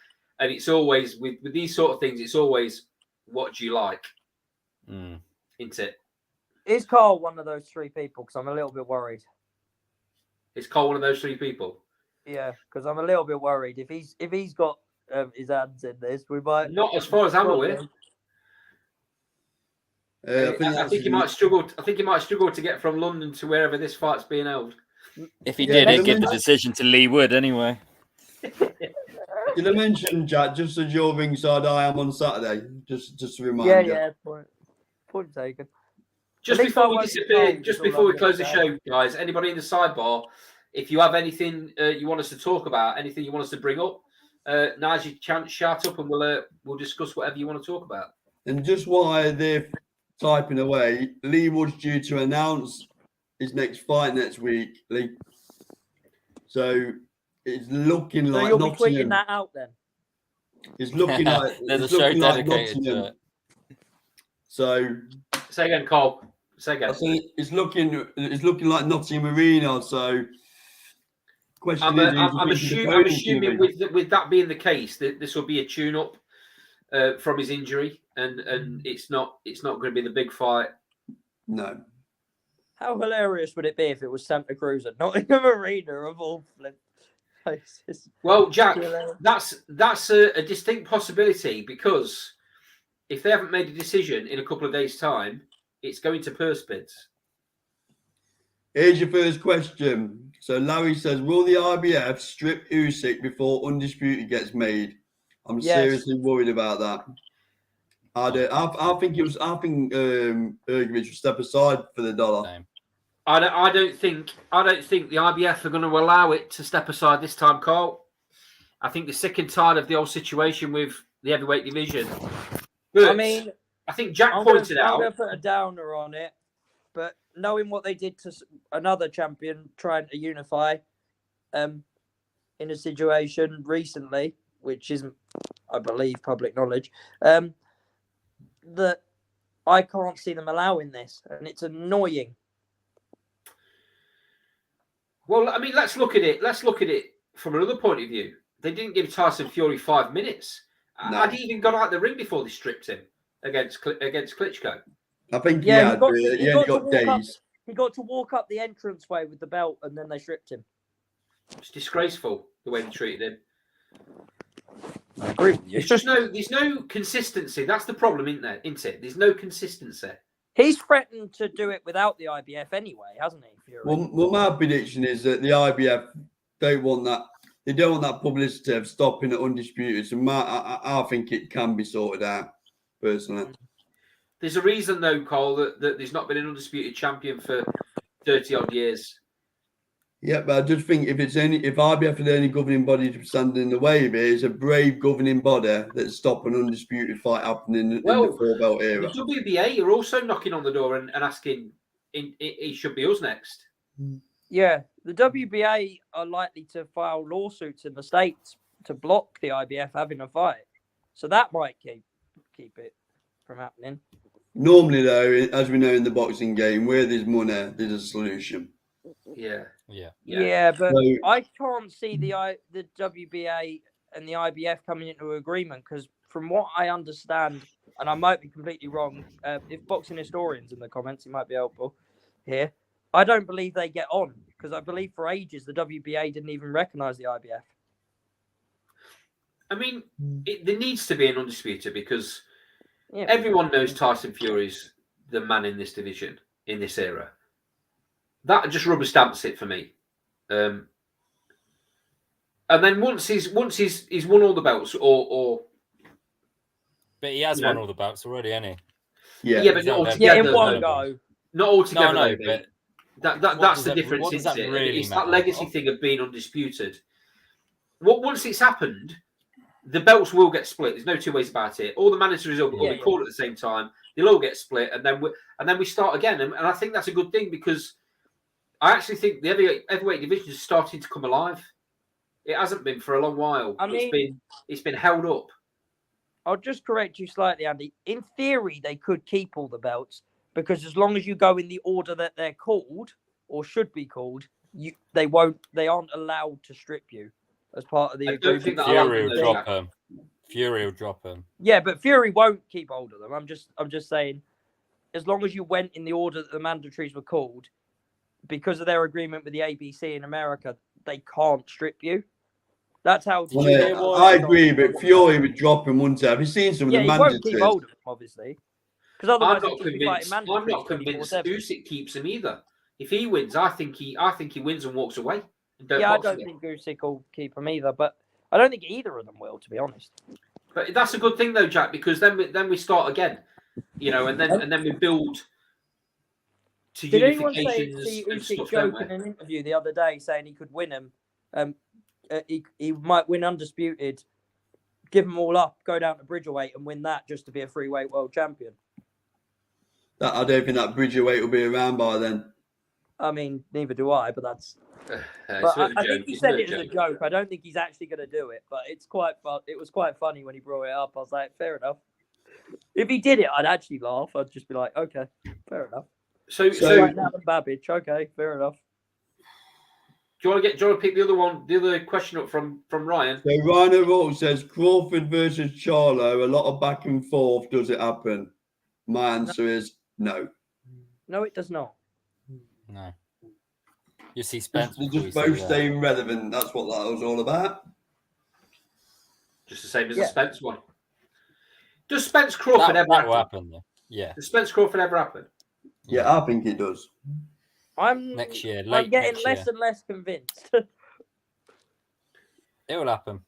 and it's always with these sort of things. It's always what do you like, isn't it? Is Carl one of those three people? Because I'm a little bit worried. Is Cole one of those three people? Yeah, because I'm a little bit worried if he's got his hands in this, we might. Not as far as I'm aware. I think he might struggle. I think he might struggle to get from London to wherever this fight's being held. If he did, he'd give the decision to Lee Wood anyway. Did I mention, Jack, just as you're ringside, I am on Saturday. Just to remind you. Yeah. Point taken. Just before we disappear, just before we close the show, guys, anybody in the sidebar, if you have anything you want us to talk about, anything you want us to bring up, now's your chance. Shout up, and we'll discuss whatever you want to talk about. And just while they're typing away, Lee Wood's due to announce his next fight next week, Lee. So it's looking like you'll Nottingham. be tweeting that out then. It's looking like there's a show dedicated to it. So say again, Cole. Say again. It's looking like Nottingham Arena. So I'm assuming with that being the case, that this will be a tune-up from his injury, and it's not going to be the big fight. No. How hilarious would it be if it was Santa Cruz at Nottingham Arena of all places? Well, Jack, that's a distinct possibility because if they haven't made a decision in a couple of days' time, it's going to purse bids. Here's your first question. So Larry says, will the IBF strip Usyk before Undisputed gets made? I'm seriously worried about that. I think Ergovic will step aside for the dollar. I don't think the IBF are going to allow it to step aside this time, Carl. I think they're sick and tired of the old situation with the heavyweight division. But, I think Jack pointed out. I'm going to put a downer on it, but knowing what they did to another champion trying to unify in a situation recently, which isn't, I believe, public knowledge, that I can't see them allowing this, and it's annoying. Well, I mean, let's look at it. Let's look at it from another point of view. They didn't give Tyson Fury 5 minutes. No. Had he even got out the ring before they stripped him against Klitschko? I think he only got days. He got to walk up the entranceway with the belt, and then they stripped him. It's disgraceful. the way they treated him. I agree with you. It's just there's no consistency. That's the problem, isn't there? Isn't it? There's no consistency. He's threatened to do it without the IBF anyway, hasn't he, Fury? Well, my prediction is that the IBF don't want that. They don't want that publicity of stopping at undisputed. So I think it can be sorted out, personally. There's a reason, though, Cole, that there's not been an undisputed champion for 30-odd years. Yeah, but I just think if IBF are the only governing body to stand in the way of it, it's a brave governing body that stop an undisputed fight happening in the 4-belt era. The WBA are also knocking on the door and asking, it should be us next. Yeah, the WBA are likely to file lawsuits in the States to block the IBF having a fight. So that might keep it from happening. Normally, though, as we know in the boxing game, where there's money, there's a solution. Yeah. But So, I can't see the WBA and the IBF coming into agreement because from what I understand, and I might be completely wrong, if boxing historians in the comments, it might be helpful here. I don't believe they get on because I believe for ages the WBA didn't even recognise the IBF. I mean, there needs to be an undisputed because Yeah. everyone knows Tyson Fury's the man in this division, in this era. That just rubber stamps it for me. And then once he's won all the belts, or But he has won all the belts already, hasn't he? yeah, but not altogether. Yeah, in one though. go. Not altogether. No, though, but that's the difference. What does that isn't it? really It's matter? that legacy thing of being undisputed. Once it's happened, the belts will get split. There's no two ways about it. All the managers will be called at the same time. They'll all get split, and then we start again. And I think that's a good thing because I actually think the heavyweight division is starting to come alive. It hasn't been for a long while. I mean, it's been held up. I'll just correct you slightly, Andy. In theory, they could keep all the belts because as long as you go in the order that they're called or should be called, they aren't allowed to strip you as part of the agreement. Think that Fury will drop him. Fury will drop him. Yeah, but Fury won't keep hold of them. I'm just saying, as long as you went in the order that the mandatories were called, because of their agreement with the ABC in America, they can't strip you. That's how. I agree, but Fury would drop him, wouldn't he? Have you seen some of the he won't keep mandatories? hold of them, obviously. Because otherwise, I'm not convinced Usyk keeps him either. If he wins, I think he wins and walks away. I don't think Usyk will keep him either, but I don't think either of them will, to be honest. But that's a good thing though, Jack, because then we start again, and then we build to Did anyone see unifications and Usyk stuff. joke in an interview the other day saying he could win him? He might win undisputed, give them all up, go down to Bridgerweight and win that just to be a freeweight world champion. I don't think that Bridgerweight will be around by then. I mean, neither do I, but that's. I think he said it as a joke. I don't think he's actually going to do it, but it's quite fun. It was quite funny when he brought it up. I was like, fair enough. If he did it, I'd actually laugh. I'd just be like, okay, fair enough. So right now, Babbage, okay, fair enough. Do you want to pick the other question up from Ryan? So Rhino Roll says Crawford versus Charlo, a lot of back and forth. Does it happen? My answer is no. No, it does not. No. You see Spence. They're just both staying relevant. That's what that was all about. Just the same as the Spence one. Does Spence Crawford ever happen? Yeah. Does Spence Crawford ever happen? Yeah, I think it does. Next year. I'm getting less and less convinced. It will happen.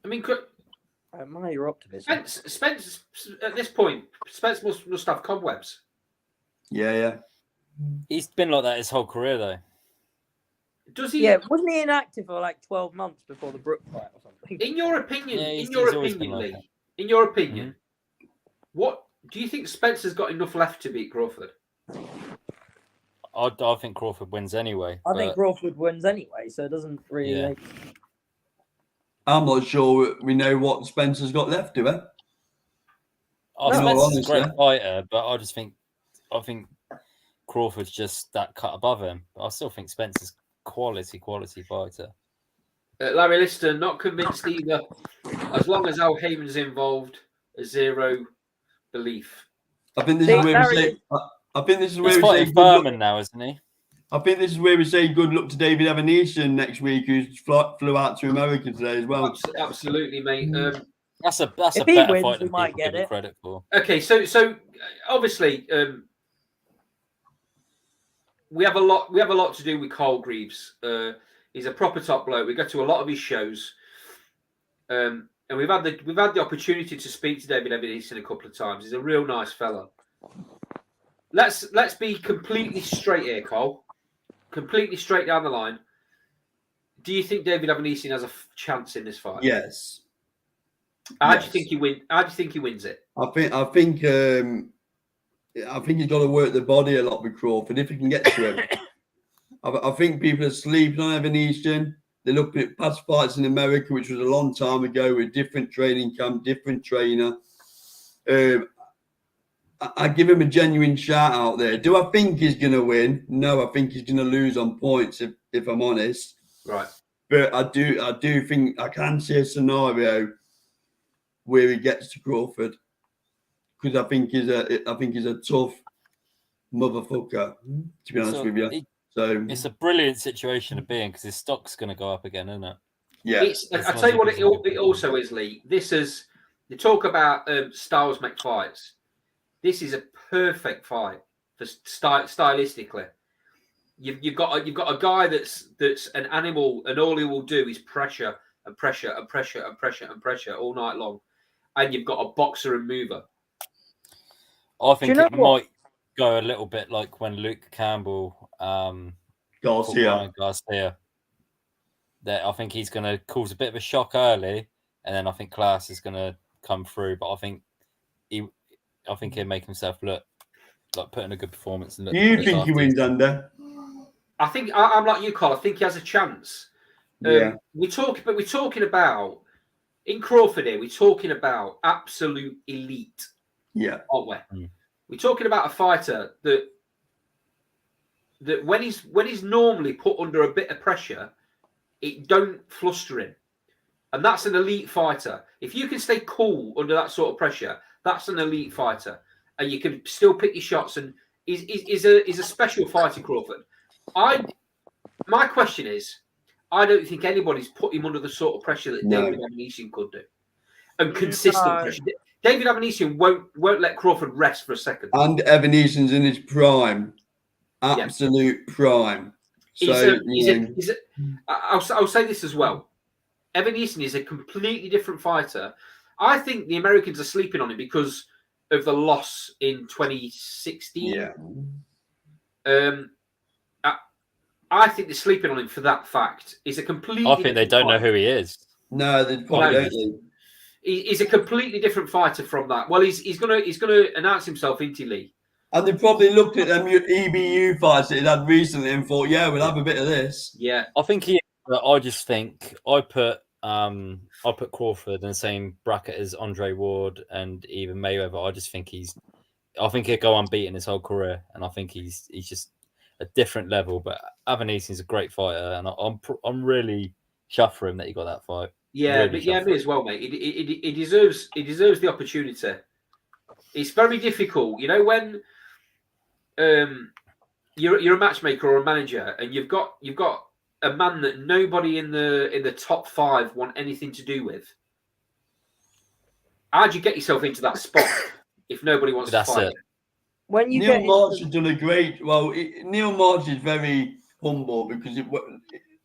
I mean, admire your optimism. Spence at this point, Spence must have cobwebs. Yeah. He's been like that his whole career, though. Does he? Yeah, wasn't he inactive for like 12 months before the Brook fight or something? In your opinion, Yeah, Lee, what do you think Spencer's got enough left to beat Crawford? I think Crawford wins anyway. I think Crawford wins anyway, so it doesn't really make... I'm not sure we know what Spencer's got left, do we? Spencer's a great fighter, but I think Crawford's just that cut above him. But I still think Spencer's quality fighter. Larry Lister, not convinced either. As long as Al Heyman's involved, zero belief. I think this is where we say. I think this is where he's we fighting say Furman now, isn't he? I think this is where we say good luck to David Evanesian next week, who flew out to America today as well. Absolutely, mate. That's a If he better wins, fight he than might people get give him it. credit for. Okay, so obviously we have a lot to do with Carl Greaves. He's a proper top bloke. We go to a lot of his shows, and we've had the opportunity to speak to David Evanesian a couple of times. He's a real nice fella. Let's be completely straight here, Cole. Completely straight down the line. Do you think David Evanesian has a chance in this fight? Yes. How do you think he win? How do you think he wins it? I think he's got to work the body a lot with Crawford if he can get to him. I think people are sleeping on Evanesian. They're looking at past fights in America, which was a long time ago, with different training camp, different trainer. I give him a genuine shout out there. Do I think he's going to win? No, I think he's going to lose on points, if I'm honest. Right. But I do think I can see a scenario where he gets to Crawford, because I think he's a tough motherfucker, to be honest with you. So it's a brilliant situation to be in, because his stock's going to go up again, isn't it? Yeah. I tell you what, it also is, Lee. This is, you talk about styles make fights. This is a perfect fight for stylistically. You've got a guy that's an animal, and all he will do is pressure and pressure and pressure and pressure and pressure all night long. And you've got a boxer and mover. I think it might go a little bit like when Luke Campbell Garcia. That I think he's going to cause a bit of a shock early, and then I think class is going to come through. But I think he'll make himself look like putting a good performance. And Do you think he wins, Under? I think I'm like you, Carl. I think he has a chance. Yeah. We're talking about in Crawford here. We're talking about absolute elite. Yeah. Aren't we? We're talking about a fighter that when he's normally put under a bit of pressure, it don't fluster him, and that's an elite fighter. If you can stay cool under that sort of pressure, that's an elite fighter, and you can still pick your shots. And is a special fighter, Crawford. My question is, I don't think anybody's put him under the sort of pressure that David Evanesian could do, and consistent pressure. David Evanesian won't let Crawford rest for a second. And Evanesian's in his prime, absolute prime. So I'll say this as well. Evanesian is a completely different fighter. I think the Americans are sleeping on him because of the loss in 2016. Yeah. I think they're sleeping on him for that fact. He's a completely. I think they don't know who he is. No, they probably don't. He's a completely different fighter from that. Well, he's gonna announce himself into Lee. And they probably looked at them EBU fights that he'd had recently and thought, yeah, we'll have a bit of this. Yeah, I think he. I just think I put Crawford in the same bracket as Andre Ward and even Mayweather. I just think I think he'll go unbeaten his whole career, and I think he's just a different level. But Evanesian's a great fighter, and I'm really chuffed for him that he got that fight. Yeah, really me as well, mate. He deserves the opportunity. It's very difficult, when you're a matchmaker or a manager, and you've got a man that nobody in the top 5 want anything to do with. How'd you get yourself into that spot if nobody wants to fight? It. When you Neil March has done a great. Well, Neil March is very humble because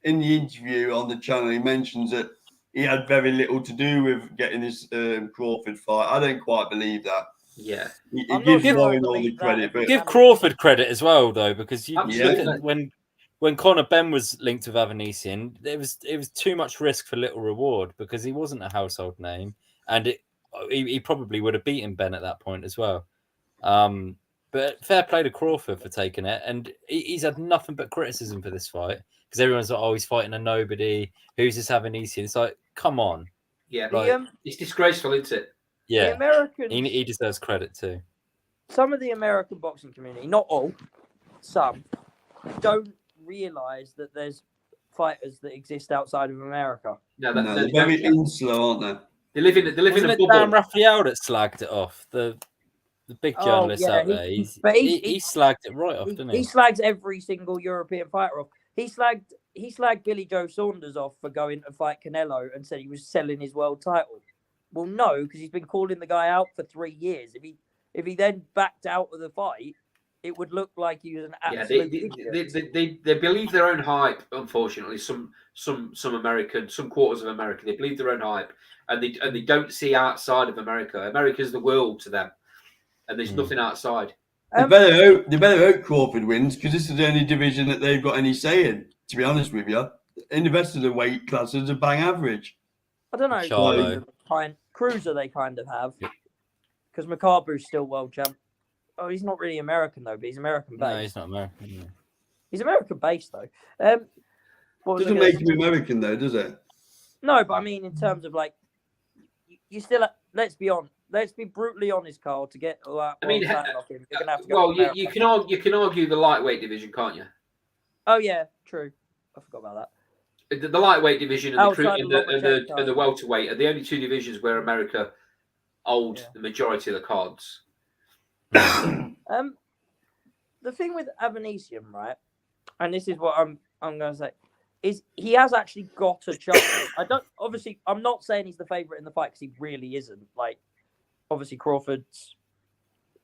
in the interview on the channel he mentions that he had very little to do with getting this Crawford fight. I don't quite believe that. Yeah, he gives Ryan all the credit, but give Crawford credit as well, though, because you Absolutely. look at when Conor Ben was linked with Evanesian, it was too much risk for little reward because he wasn't a household name, and he probably would have beaten Ben at that point as well. But fair play to Crawford for taking it, and he's had nothing but criticism for this fight because everyone's like, "Oh, he's fighting a nobody. Who's this Evanesian?" It's like, come on, yeah, it's disgraceful, isn't it? Yeah, the Americans, he deserves credit too. Some of the American boxing community, not all, some, don't realise that there's fighters that exist outside of America. No, they're very insular, aren't they? They live in a bubble. Dan Raphael that slagged it off. The big Oh, journalists yeah, out there, he slagged it right off, didn't he he? slags every single European fighter off. He slagged Billy Joe Saunders off for going to fight Canelo and said he was selling his world title. Well, no, because he's been calling the guy out for 3 years. If he then backed out of the fight, it would look like he was an absolute idiot. They believe their own hype. Unfortunately, some American, some quarters of America, they believe their own hype, and they don't see outside of America. America's the world to them, and there's nothing outside. They better hope Crawford wins, because this is the only division that they've got any say in. To be honest with you, in the rest of the weight classes are bang average. I don't know. Charlo. Cruiser they kind of have, because Makabu's still world champ. Oh, he's not really American though, but he's American based. No, he's not American. No. He's American based though. Doesn't make him American though, does it? No, but I mean, in terms of like, you still let's be brutally honest, Carl. To get I mean, you're gonna have to go. Well, you can argue the lightweight division, can't you? Oh yeah, true. I forgot about that. The lightweight division and the welterweight are the only two divisions where America hold the majority of the cards. The thing with Avanesian, right, and this is what I'm going to say, is he has actually got a chance. I'm not saying he's the favourite in the fight, because he really isn't. Like, obviously Crawford's,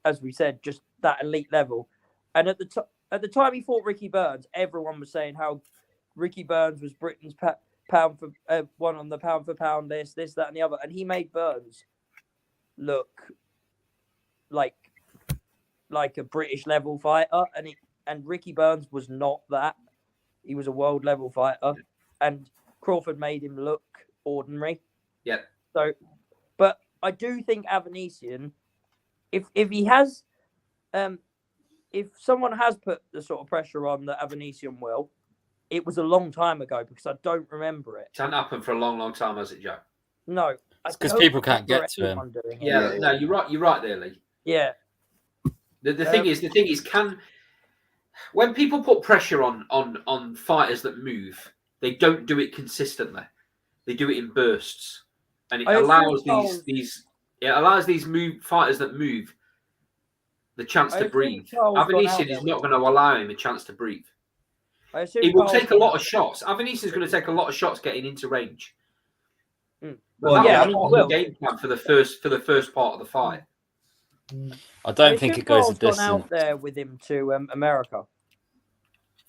as we said, just that elite level. And at the time he fought Ricky Burns, everyone was saying how Ricky Burns was Britain's pound for one on the pound for pound list, this, that, and the other, and he made Burns look like a British level fighter, and Ricky Burns was not that. He was a world level fighter, and Crawford made him look ordinary. Yeah. So, but I do think Avanesian, if he has, if someone has put the sort of pressure on that Avanesian will, it was a long time ago, because I don't remember it. It hasn't happened for a long, long time, has it, Joe? No, because people can't get to him. Yeah, no, you're right there, Lee. Yeah. The thing is, when people put pressure on fighters that move, they don't do it consistently. They do it in bursts, and it allows these fighters that move the chance to breathe. Avanesian is not going to allow him a chance to breathe. He will take a lot of shots. Avanesian is going to take a lot of shots getting into range. But the game plan for the first part of the fight. I don't think it goes a distance. Gone out there with him to America.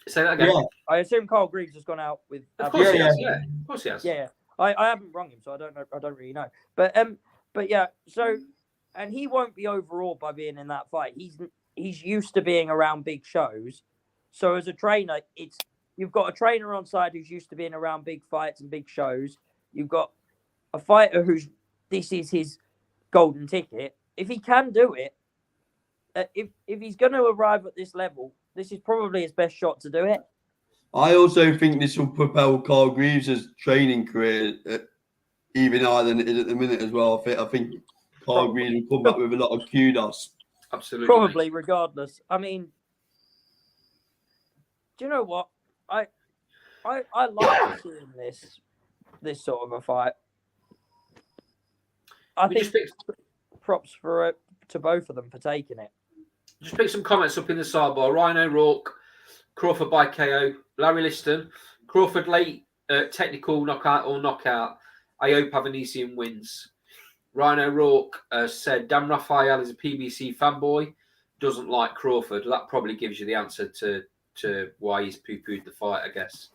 Say that again. Yeah. I assume Carl Greaves has gone out with. Of course he has. Yeah, of course he has. Yeah. I haven't rung him, so I don't know. I don't really know. But yeah. So, and he won't be overawed by being in that fight. He's used to being around big shows. So as a trainer, you've got a trainer on side who's used to being around big fights and big shows. You've got a fighter this is his golden ticket. If he can do it, if he's going to arrive at this level, this is probably his best shot to do it. I also think this will propel Carl Greaves' training career even higher than it is at the minute as well. I think Carl Greaves will come back with a lot of kudos. Absolutely. Probably, regardless. I mean, do you know what? I like seeing this sort of a fight. I think props to both of them for taking it. Just pick some comments up in the sidebar. Ryan O'Rourke, Crawford by KO. Larry Liston, Crawford late technical knockout or knockout. I hope Avanesian wins. Ryan O'Rourke said, Dan Raphael is a PBC fanboy, doesn't like Crawford. That probably gives you the answer to why he's poo-pooed the fight, I guess.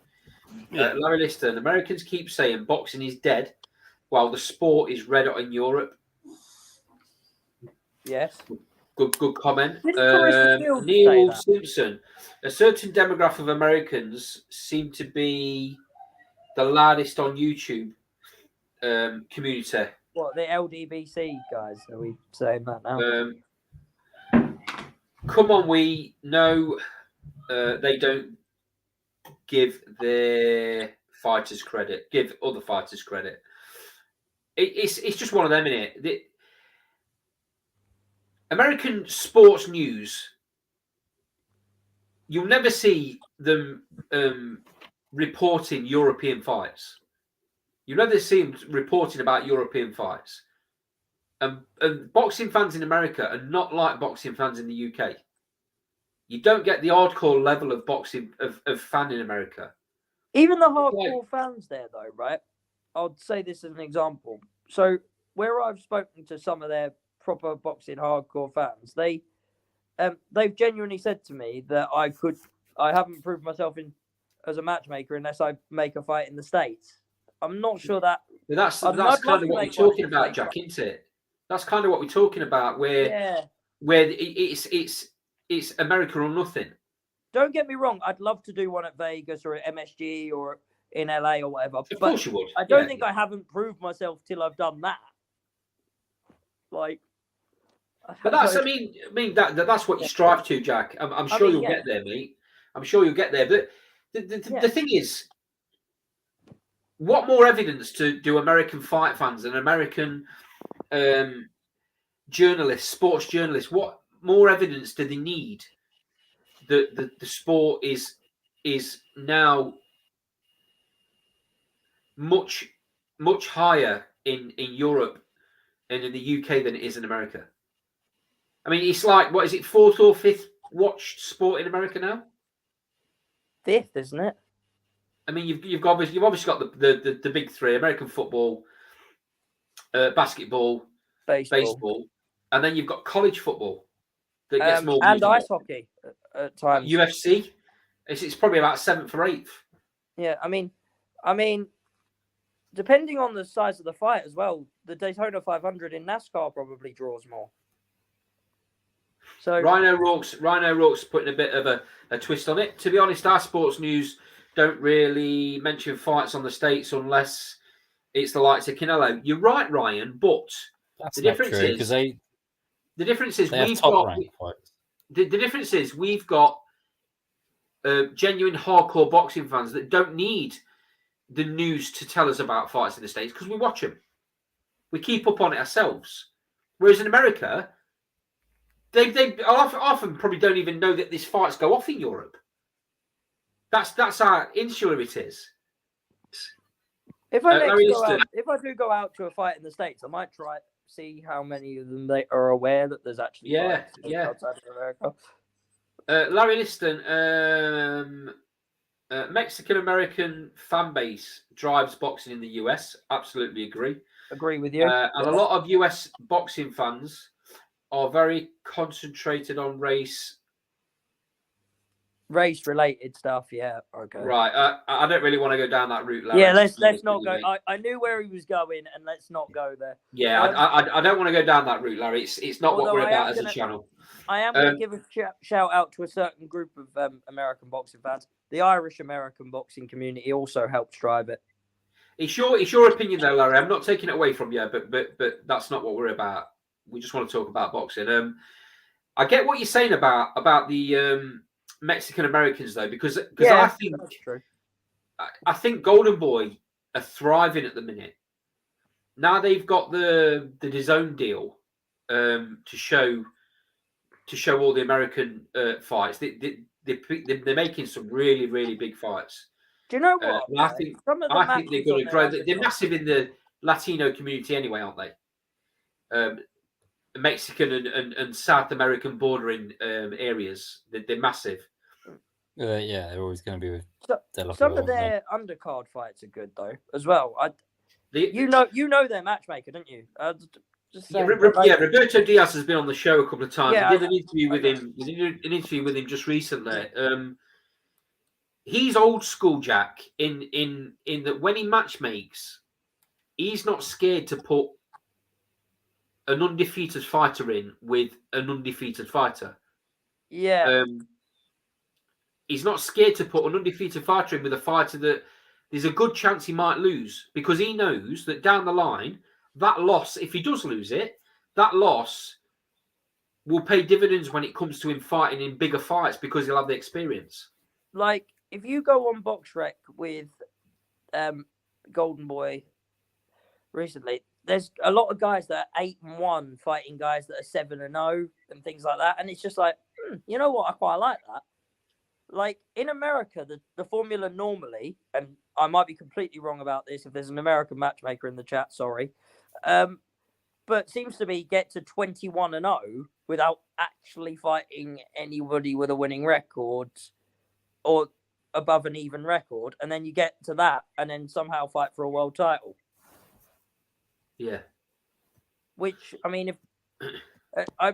Larry Liston, Americans keep saying boxing is dead while the sport is red hot in Europe. Yes. Good comment. Neil Simpson. A certain demographic of Americans seem to be the loudest on YouTube community. What, the LDBC guys? Are we saying that now? Come on, we know they don't give their fighters credit, give other fighters credit. It's just one of them, innit? American sports news, you'll never see them reporting European fights. You'll never see them reporting about European fights. And boxing fans in America are not like boxing fans in the UK. You don't get the hardcore level of boxing of fan in America. Even the hardcore fans there, though, right? I'll say this as an example. So where I've spoken to some of their proper boxing hardcore fans, they've genuinely said to me that I haven't proved myself as a matchmaker unless I make a fight in the States. I'm not sure that. But that's I'd kind love of to what we're make one in talking the about, States, Jack, isn't it? That's kind of what we're talking about, Yeah. where it's America or nothing. Don't get me wrong. I'd love to do one at Vegas or at MSG or in LA or whatever. Of course you would. I don't think I haven't proved myself till I've done that. Like, but that's I mean that's what you strive to, Jack. I'm sure you'll get there, mate. I'm sure you'll get there. But the thing is, what more evidence do American fight fans and American journalists, sports journalists, what more evidence do they need that the sport is now much higher in Europe and in the UK than it is in America? I mean, it's like, what is it, 4th or 5th watched sport in America now? 5th, isn't it? I mean, you've obviously got the big three: American football, basketball, baseball, and then you've got college football that gets more and ice hockey at times. UFC, it's probably about 7th or 8th. Yeah, I mean, depending on the size of the fight as well, the Daytona 500 in NASCAR probably draws more. So Rhino Rourke's putting a bit of a twist on it. To be honest, our sports news don't really mention fights on the States unless it's the likes of Canelo. You're right, Ryan, but that's the difference is because the difference is we've got the difference is we've got genuine hardcore boxing fans that don't need the news to tell us about fights in the States because we watch them. We keep up on it ourselves. Whereas in America, they often probably don't even know that these fights go off in Europe. That's how insular it is. If I do go out to a fight in the States, I might try see how many of them they are aware that there's actually fights outside of America. Larry Liston, Mexican American fan base drives boxing in the US. Absolutely agree. Agree with you. And a lot of US boxing fans are very concentrated on race-related stuff. Yeah, okay. Right. I don't really want to go down that route, Larry. Yeah, let's not go. I knew where he was going, and let's not go there. Yeah, I don't want to go down that route, Larry. It's not what we're about as a channel. I am going to give a shout out to a certain group of American boxing fans. The Irish American boxing community also helps drive it. It's your opinion, though, Larry. I'm not taking it away from you, but that's not what we're about. We just want to talk about boxing. I get what you're saying about the Mexican Americans, though, because I think that's true. I think Golden Boy are thriving at the minute. Now they've got the DAZN deal to show all the American fights. They're making some really, really big fights. Do you know what? I think they're going to grow. They're massive in the Latino community anyway, aren't they? Mexican and South American bordering areas. They're massive. Yeah, they're always going to be with. Some of their undercard fights are good though, as well. You know their matchmaker, don't you? Roberto Diaz has been on the show a couple of times. Yeah, I did an interview with him. We did an interview with him just recently. He's old school, Jack. In that when he matchmakes, he's not scared to put an undefeated fighter in with an undefeated fighter. Yeah. He's not scared to put an undefeated fighter in with a fighter that there's a good chance he might lose because he knows that down the line, that loss, if he does lose it, that loss will pay dividends when it comes to him fighting in bigger fights because he'll have the experience. Like, if you go on BoxRec with Golden Boy recently, there's a lot of guys that are 8-1 fighting guys that are 7-0 and things like that. And it's just like, you know what? I quite like that. Like in America, the formula normally, and I might be completely wrong about this if there's an American matchmaker in the chat, sorry. but seems to be get to 21-0 without actually fighting anybody with a winning record or above an even record, and then you get to that and then somehow fight for a world title. Yeah. Which, I mean, if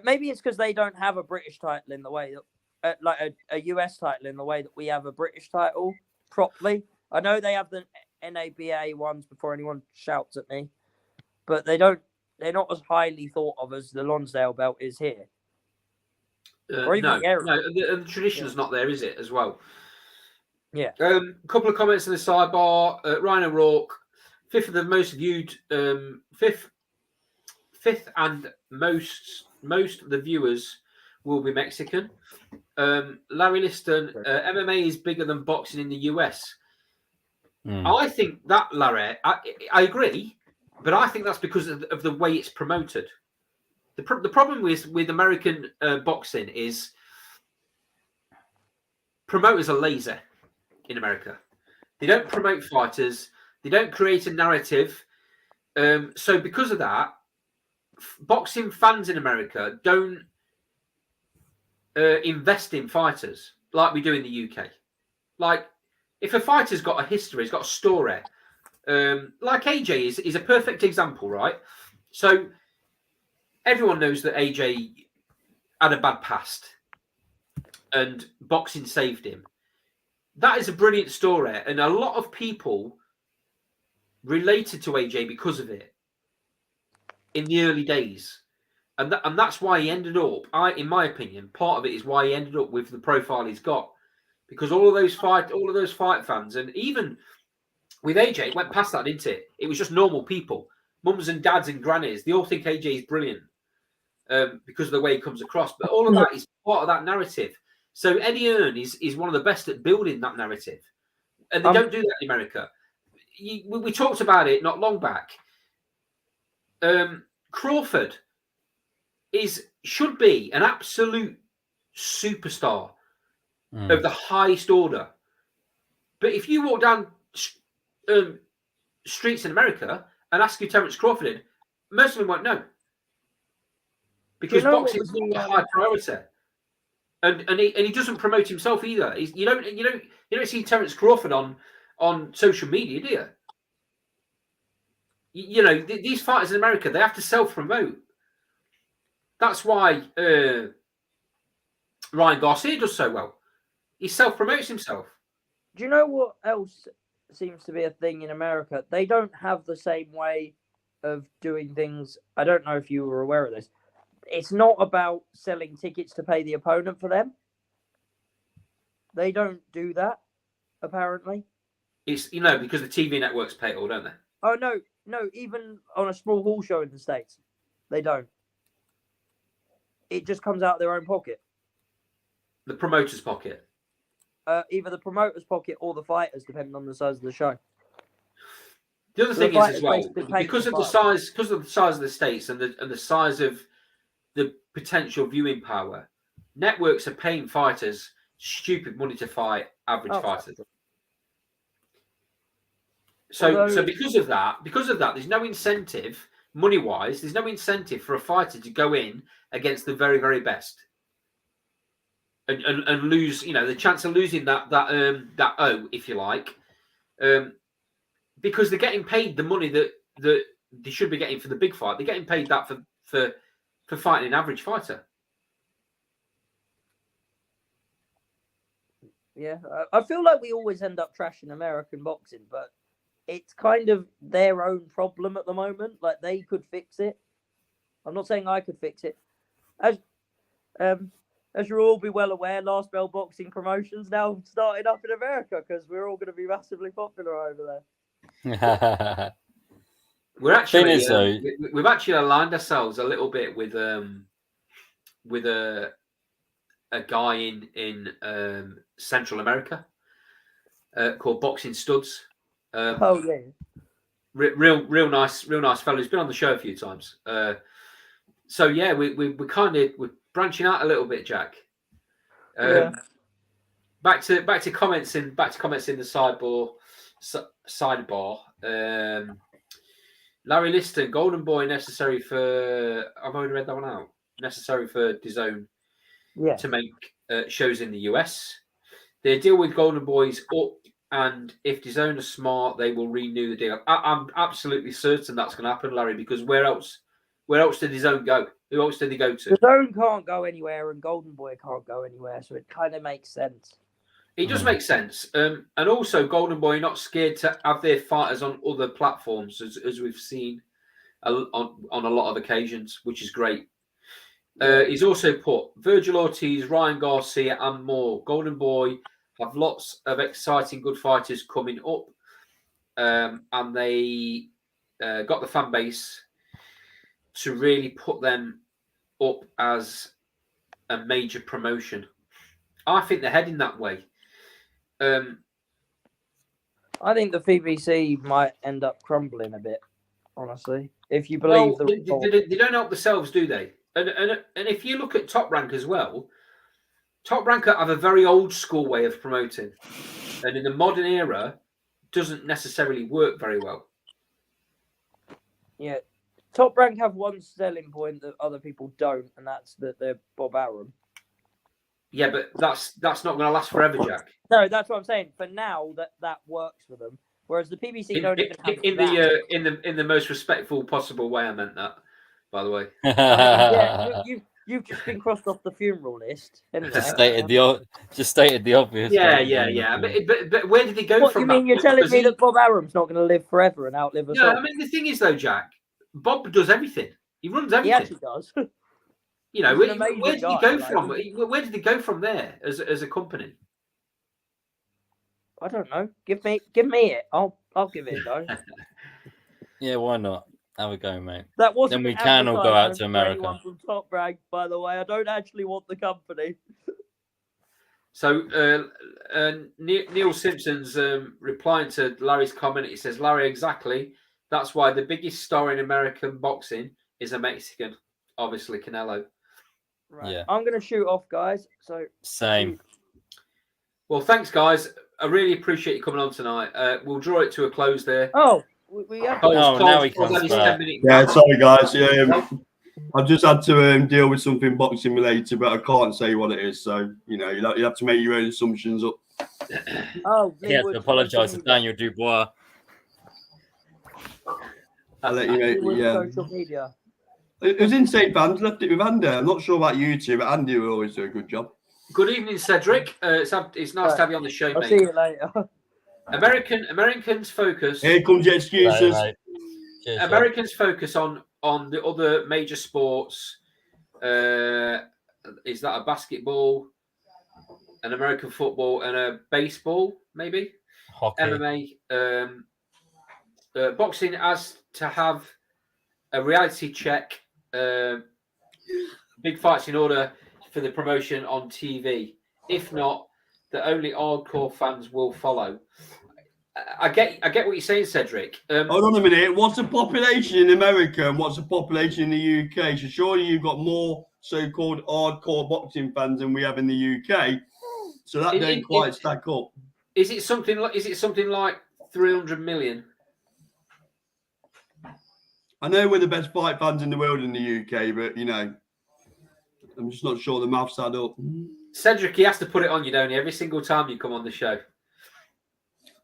maybe it's because they don't have a British title in the way that, like a US title in the way that we have a British title properly. I know they have the NABA ones before anyone shouts at me, but they don't. They're not as highly thought of as the Lonsdale belt is here. Or even No, the area. the tradition's not there, is it, as well? Yeah. A couple of comments in the sidebar. Ryan O'Rourke, fifth of the most viewed, fifth and most of the viewers will be Mexican. Larry Liston, MMA is bigger than boxing in the US. I think that, Larry, I agree, but I think that's because of the way it's promoted. The problem with American boxing is promoters are lazy in America. They don't promote fighters. They don't create a narrative. So because of that, boxing fans in America don't invest in fighters like we do in the UK. Like, if a fighter's got a history, he's got a story, like AJ is a perfect example, right? So everyone knows that AJ had a bad past and boxing saved him. That is a brilliant story, and a lot of people related to AJ because of it in the early days. And that's why he ended up, in my opinion, part of it is why he ended up with the profile he's got. Because all of those fight fans, and even with AJ, it went past that, didn't it? It was just normal people, mums and dads and grannies. They all think AJ is brilliant because of the way he comes across. But all of that is part of that narrative. So Eddie Hearn is one of the best at building that narrative, and they don't do that in America. We talked about it not long back. Crawford should be an absolute superstar of the highest order. But if you walk down streets in America and ask who Terence Crawford is, most of them won't know. Because boxing is not a high priority. And he doesn't promote himself either. You don't see Terence Crawford on social media, do you? You know, these fighters in America, they have to self-promote. That's why Ryan Garcia does so well. He self-promotes himself. Do you know what else seems to be a thing in America? They don't have the same way of doing things. I don't know if you were aware of this. It's not about selling tickets to pay the opponent for them. They don't do that, apparently. It's, because the TV networks pay it all, don't they? Oh, no, even on a small hall show in the States, they don't. It just comes out of their own pocket. The promoter's pocket. Either the promoter's pocket or the fighters, depending on the size of the show. The other thing is as well, because of the size of the states and the size of the potential viewing power, networks are paying fighters stupid money to fight average fighters. So because of that, there's no incentive money-wise. There's no incentive for a fighter to go in against the very, very best and lose. The chance of losing that O, if you like, because they're getting paid the money that they should be getting for the big fight. They're getting paid that for fighting an average fighter. Yeah, I feel like we always end up trashing American boxing, but it's kind of their own problem at the moment. Like, they could fix it. I'm not saying I could fix it. As you'll all be well aware, Last Bell Boxing Promotions now started up in America because we're all going to be massively popular over there. We're actually we've actually aligned ourselves a little bit with a guy in Central America called Boxing Studs. Oh yeah, real nice fellow. He's been on the show a few times. So yeah, we're branching out a little bit, Jack. Back to comments in the sidebar. Larry Liston, Golden Boy necessary for. I've already read that one out. Necessary for DAZN Yeah. to make shows in the US. Their deal with Golden Boy's up, and if DAZN are smart, they will renew the deal. I'm absolutely certain that's going to happen, Larry. Because where else? Where else did DAZN go? Who else did they go to? The Zone can't go anywhere, and Golden Boy can't go anywhere, so it kind of makes sense. It does make sense. And also, Golden Boy are not scared to have their fighters on other platforms, as we've seen on a lot of occasions, which is great. He's also put Virgil Ortiz, Ryan Garcia, and more. Golden Boy have lots of exciting, good fighters coming up. And they got the fan base to really put them up as a major promotion. I think they're heading that way. I think the VBC might end up crumbling a bit, honestly. If you believe they don't help themselves, do they? And if you look at Top Rank as well, Top Rank have a very old school way of promoting, and in the modern era, doesn't necessarily work very well. Yeah, Top Rank have one selling point that other people don't, and that's that they're Bob Arum. Yeah, but that's not going to last forever, Jack. No, that's what I'm saying. For now, that works for them. Whereas the PBC don't even have in the most respectful possible way. I meant that, by the way. You've just been crossed off the funeral list. Anyway. Just stated the obvious. Yeah. But where did he go what, from? You mean you're telling me that Bob Arum's not going to live forever and outlive us all? I mean the thing is though, Jack, Bob does everything. He runs everything. He actually does. You know, where did he go from? Where did he go from there as a company? I don't know. Give me it. I'll give it a go. Yeah, why not? Have a go, mate. That wasn't. Then we can all go out to America. From Top Rank, by the way. I don't actually want the company. So Neil Simpson's replying to Larry's comment. He says, "Larry, exactly. That's why the biggest star in American boxing is a Mexican, obviously Canelo." Right. Yeah. I'm going to shoot off, guys. So same. Well, thanks, guys. I really appreciate you coming on tonight. We'll draw it to a close there. Oh, we have. Now he comes back. Yeah, sorry, guys. Yeah, I've just had to deal with something boxing related, but I can't say what it is. So you have to make your own assumptions up. Oh, he has to apologise to Daniel Dubois. I'll let you know. Yeah. Social media. It was in St. Vans, left it with Andy. I'm not sure about you two, but Andy will always do a good job. Good evening, Cedric. It's nice to have you on the show, I'll mate. see you later. Americans focus. Here comes your excuses. Cheers, Americans focus on the other major sports. Is that a basketball, an American football, and a baseball, maybe? Hockey. MMA. Boxing has to have a reality check. Big fights in order for the promotion on TV. If not, the only hardcore fans will follow. I get what you're saying, Cedric. Hold on a minute. What's the population in America and what's the population in the UK? So surely you've got more so-called hardcore boxing fans than we have in the UK. So that don't quite stack up. Is it something like 300 million? I know we're the best fight fans in the world in the UK, but I'm just not sure the maths add up. Cedric, he has to put it on you, don't he? Every single time you come on the show.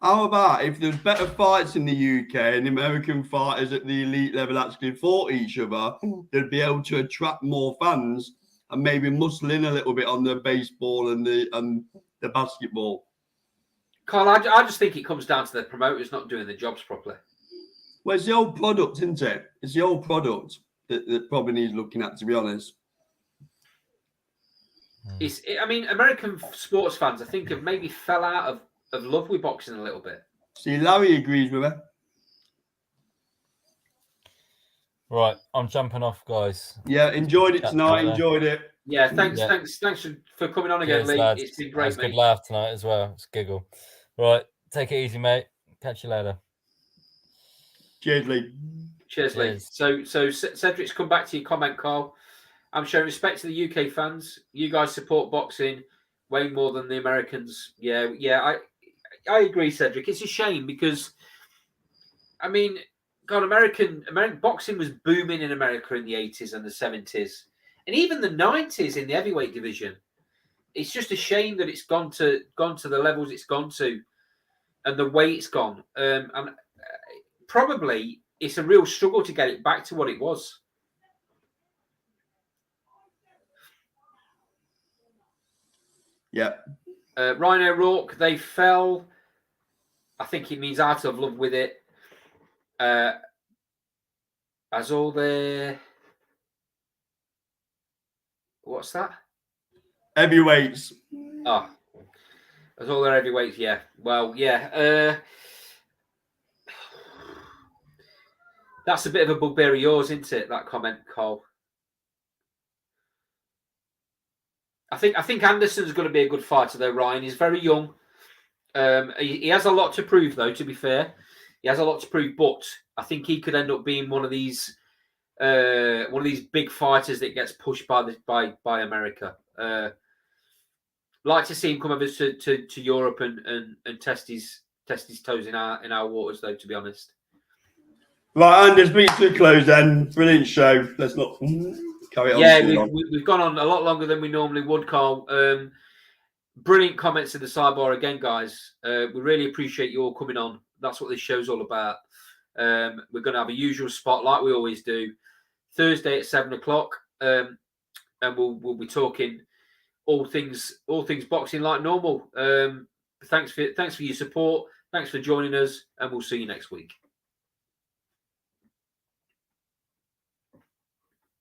How about if there's better fights in the UK and the American fighters at the elite level actually fought each other, they'd be able to attract more fans and maybe muscle in a little bit on the baseball and the basketball. Carl, I just think it comes down to the promoters not doing their jobs properly. Well, it's the old product, isn't it? It's the old product that probably needs looking at, to be honest. American sports fans, I think, have maybe fell out of love with boxing a little bit. See, Larry agrees with her. Right, I'm jumping off, guys. Yeah, enjoyed it tonight. Enjoyed it. Yeah, thanks for coming on again, Lee. Lads. It's been great, mate. Good laugh tonight as well. It's a giggle. Right, take it easy, mate. Catch you later. Cheers, Lee. Cheers, Lee. So Cedric's come back to your comment, Carl. I'm showing respect to the UK fans. You guys support boxing way more than the Americans. Yeah, I agree, Cedric. It's a shame because, God, American boxing was booming in America in the 80s and the 70s, and even the 90s in the heavyweight division. It's just a shame that it's gone to the levels it's gone to, and the way it's gone. And probably it's a real struggle to get it back to what it was. Yeah. Ryan O'Rourke, they fell. I think it means out of love with it. As all their... What's that? Heavyweights. Oh, as all their heavyweights, yeah. Well, yeah. That's a bit of a bugbear of yours, isn't it? That comment, Cole. I think Anderson's going to be a good fighter, though. Ryan, he's very young. He has a lot to prove, though. To be fair, he has a lot to prove, but I think he could end up being one of these big fighters that gets pushed by America. Like to see him come over to Europe and test his toes in our waters, though. To be honest. Right, and this brings to a close then. Brilliant show. Let's not carry on. Yeah, we've gone on a lot longer than we normally would, Carl. Brilliant comments in the sidebar again, guys. We really appreciate you all coming on. That's what this show's all about. We're going to have a usual spot like we always do, Thursday at 7:00, and we'll be talking all things boxing like normal. Thanks for your support. Thanks for joining us, and we'll see you next week.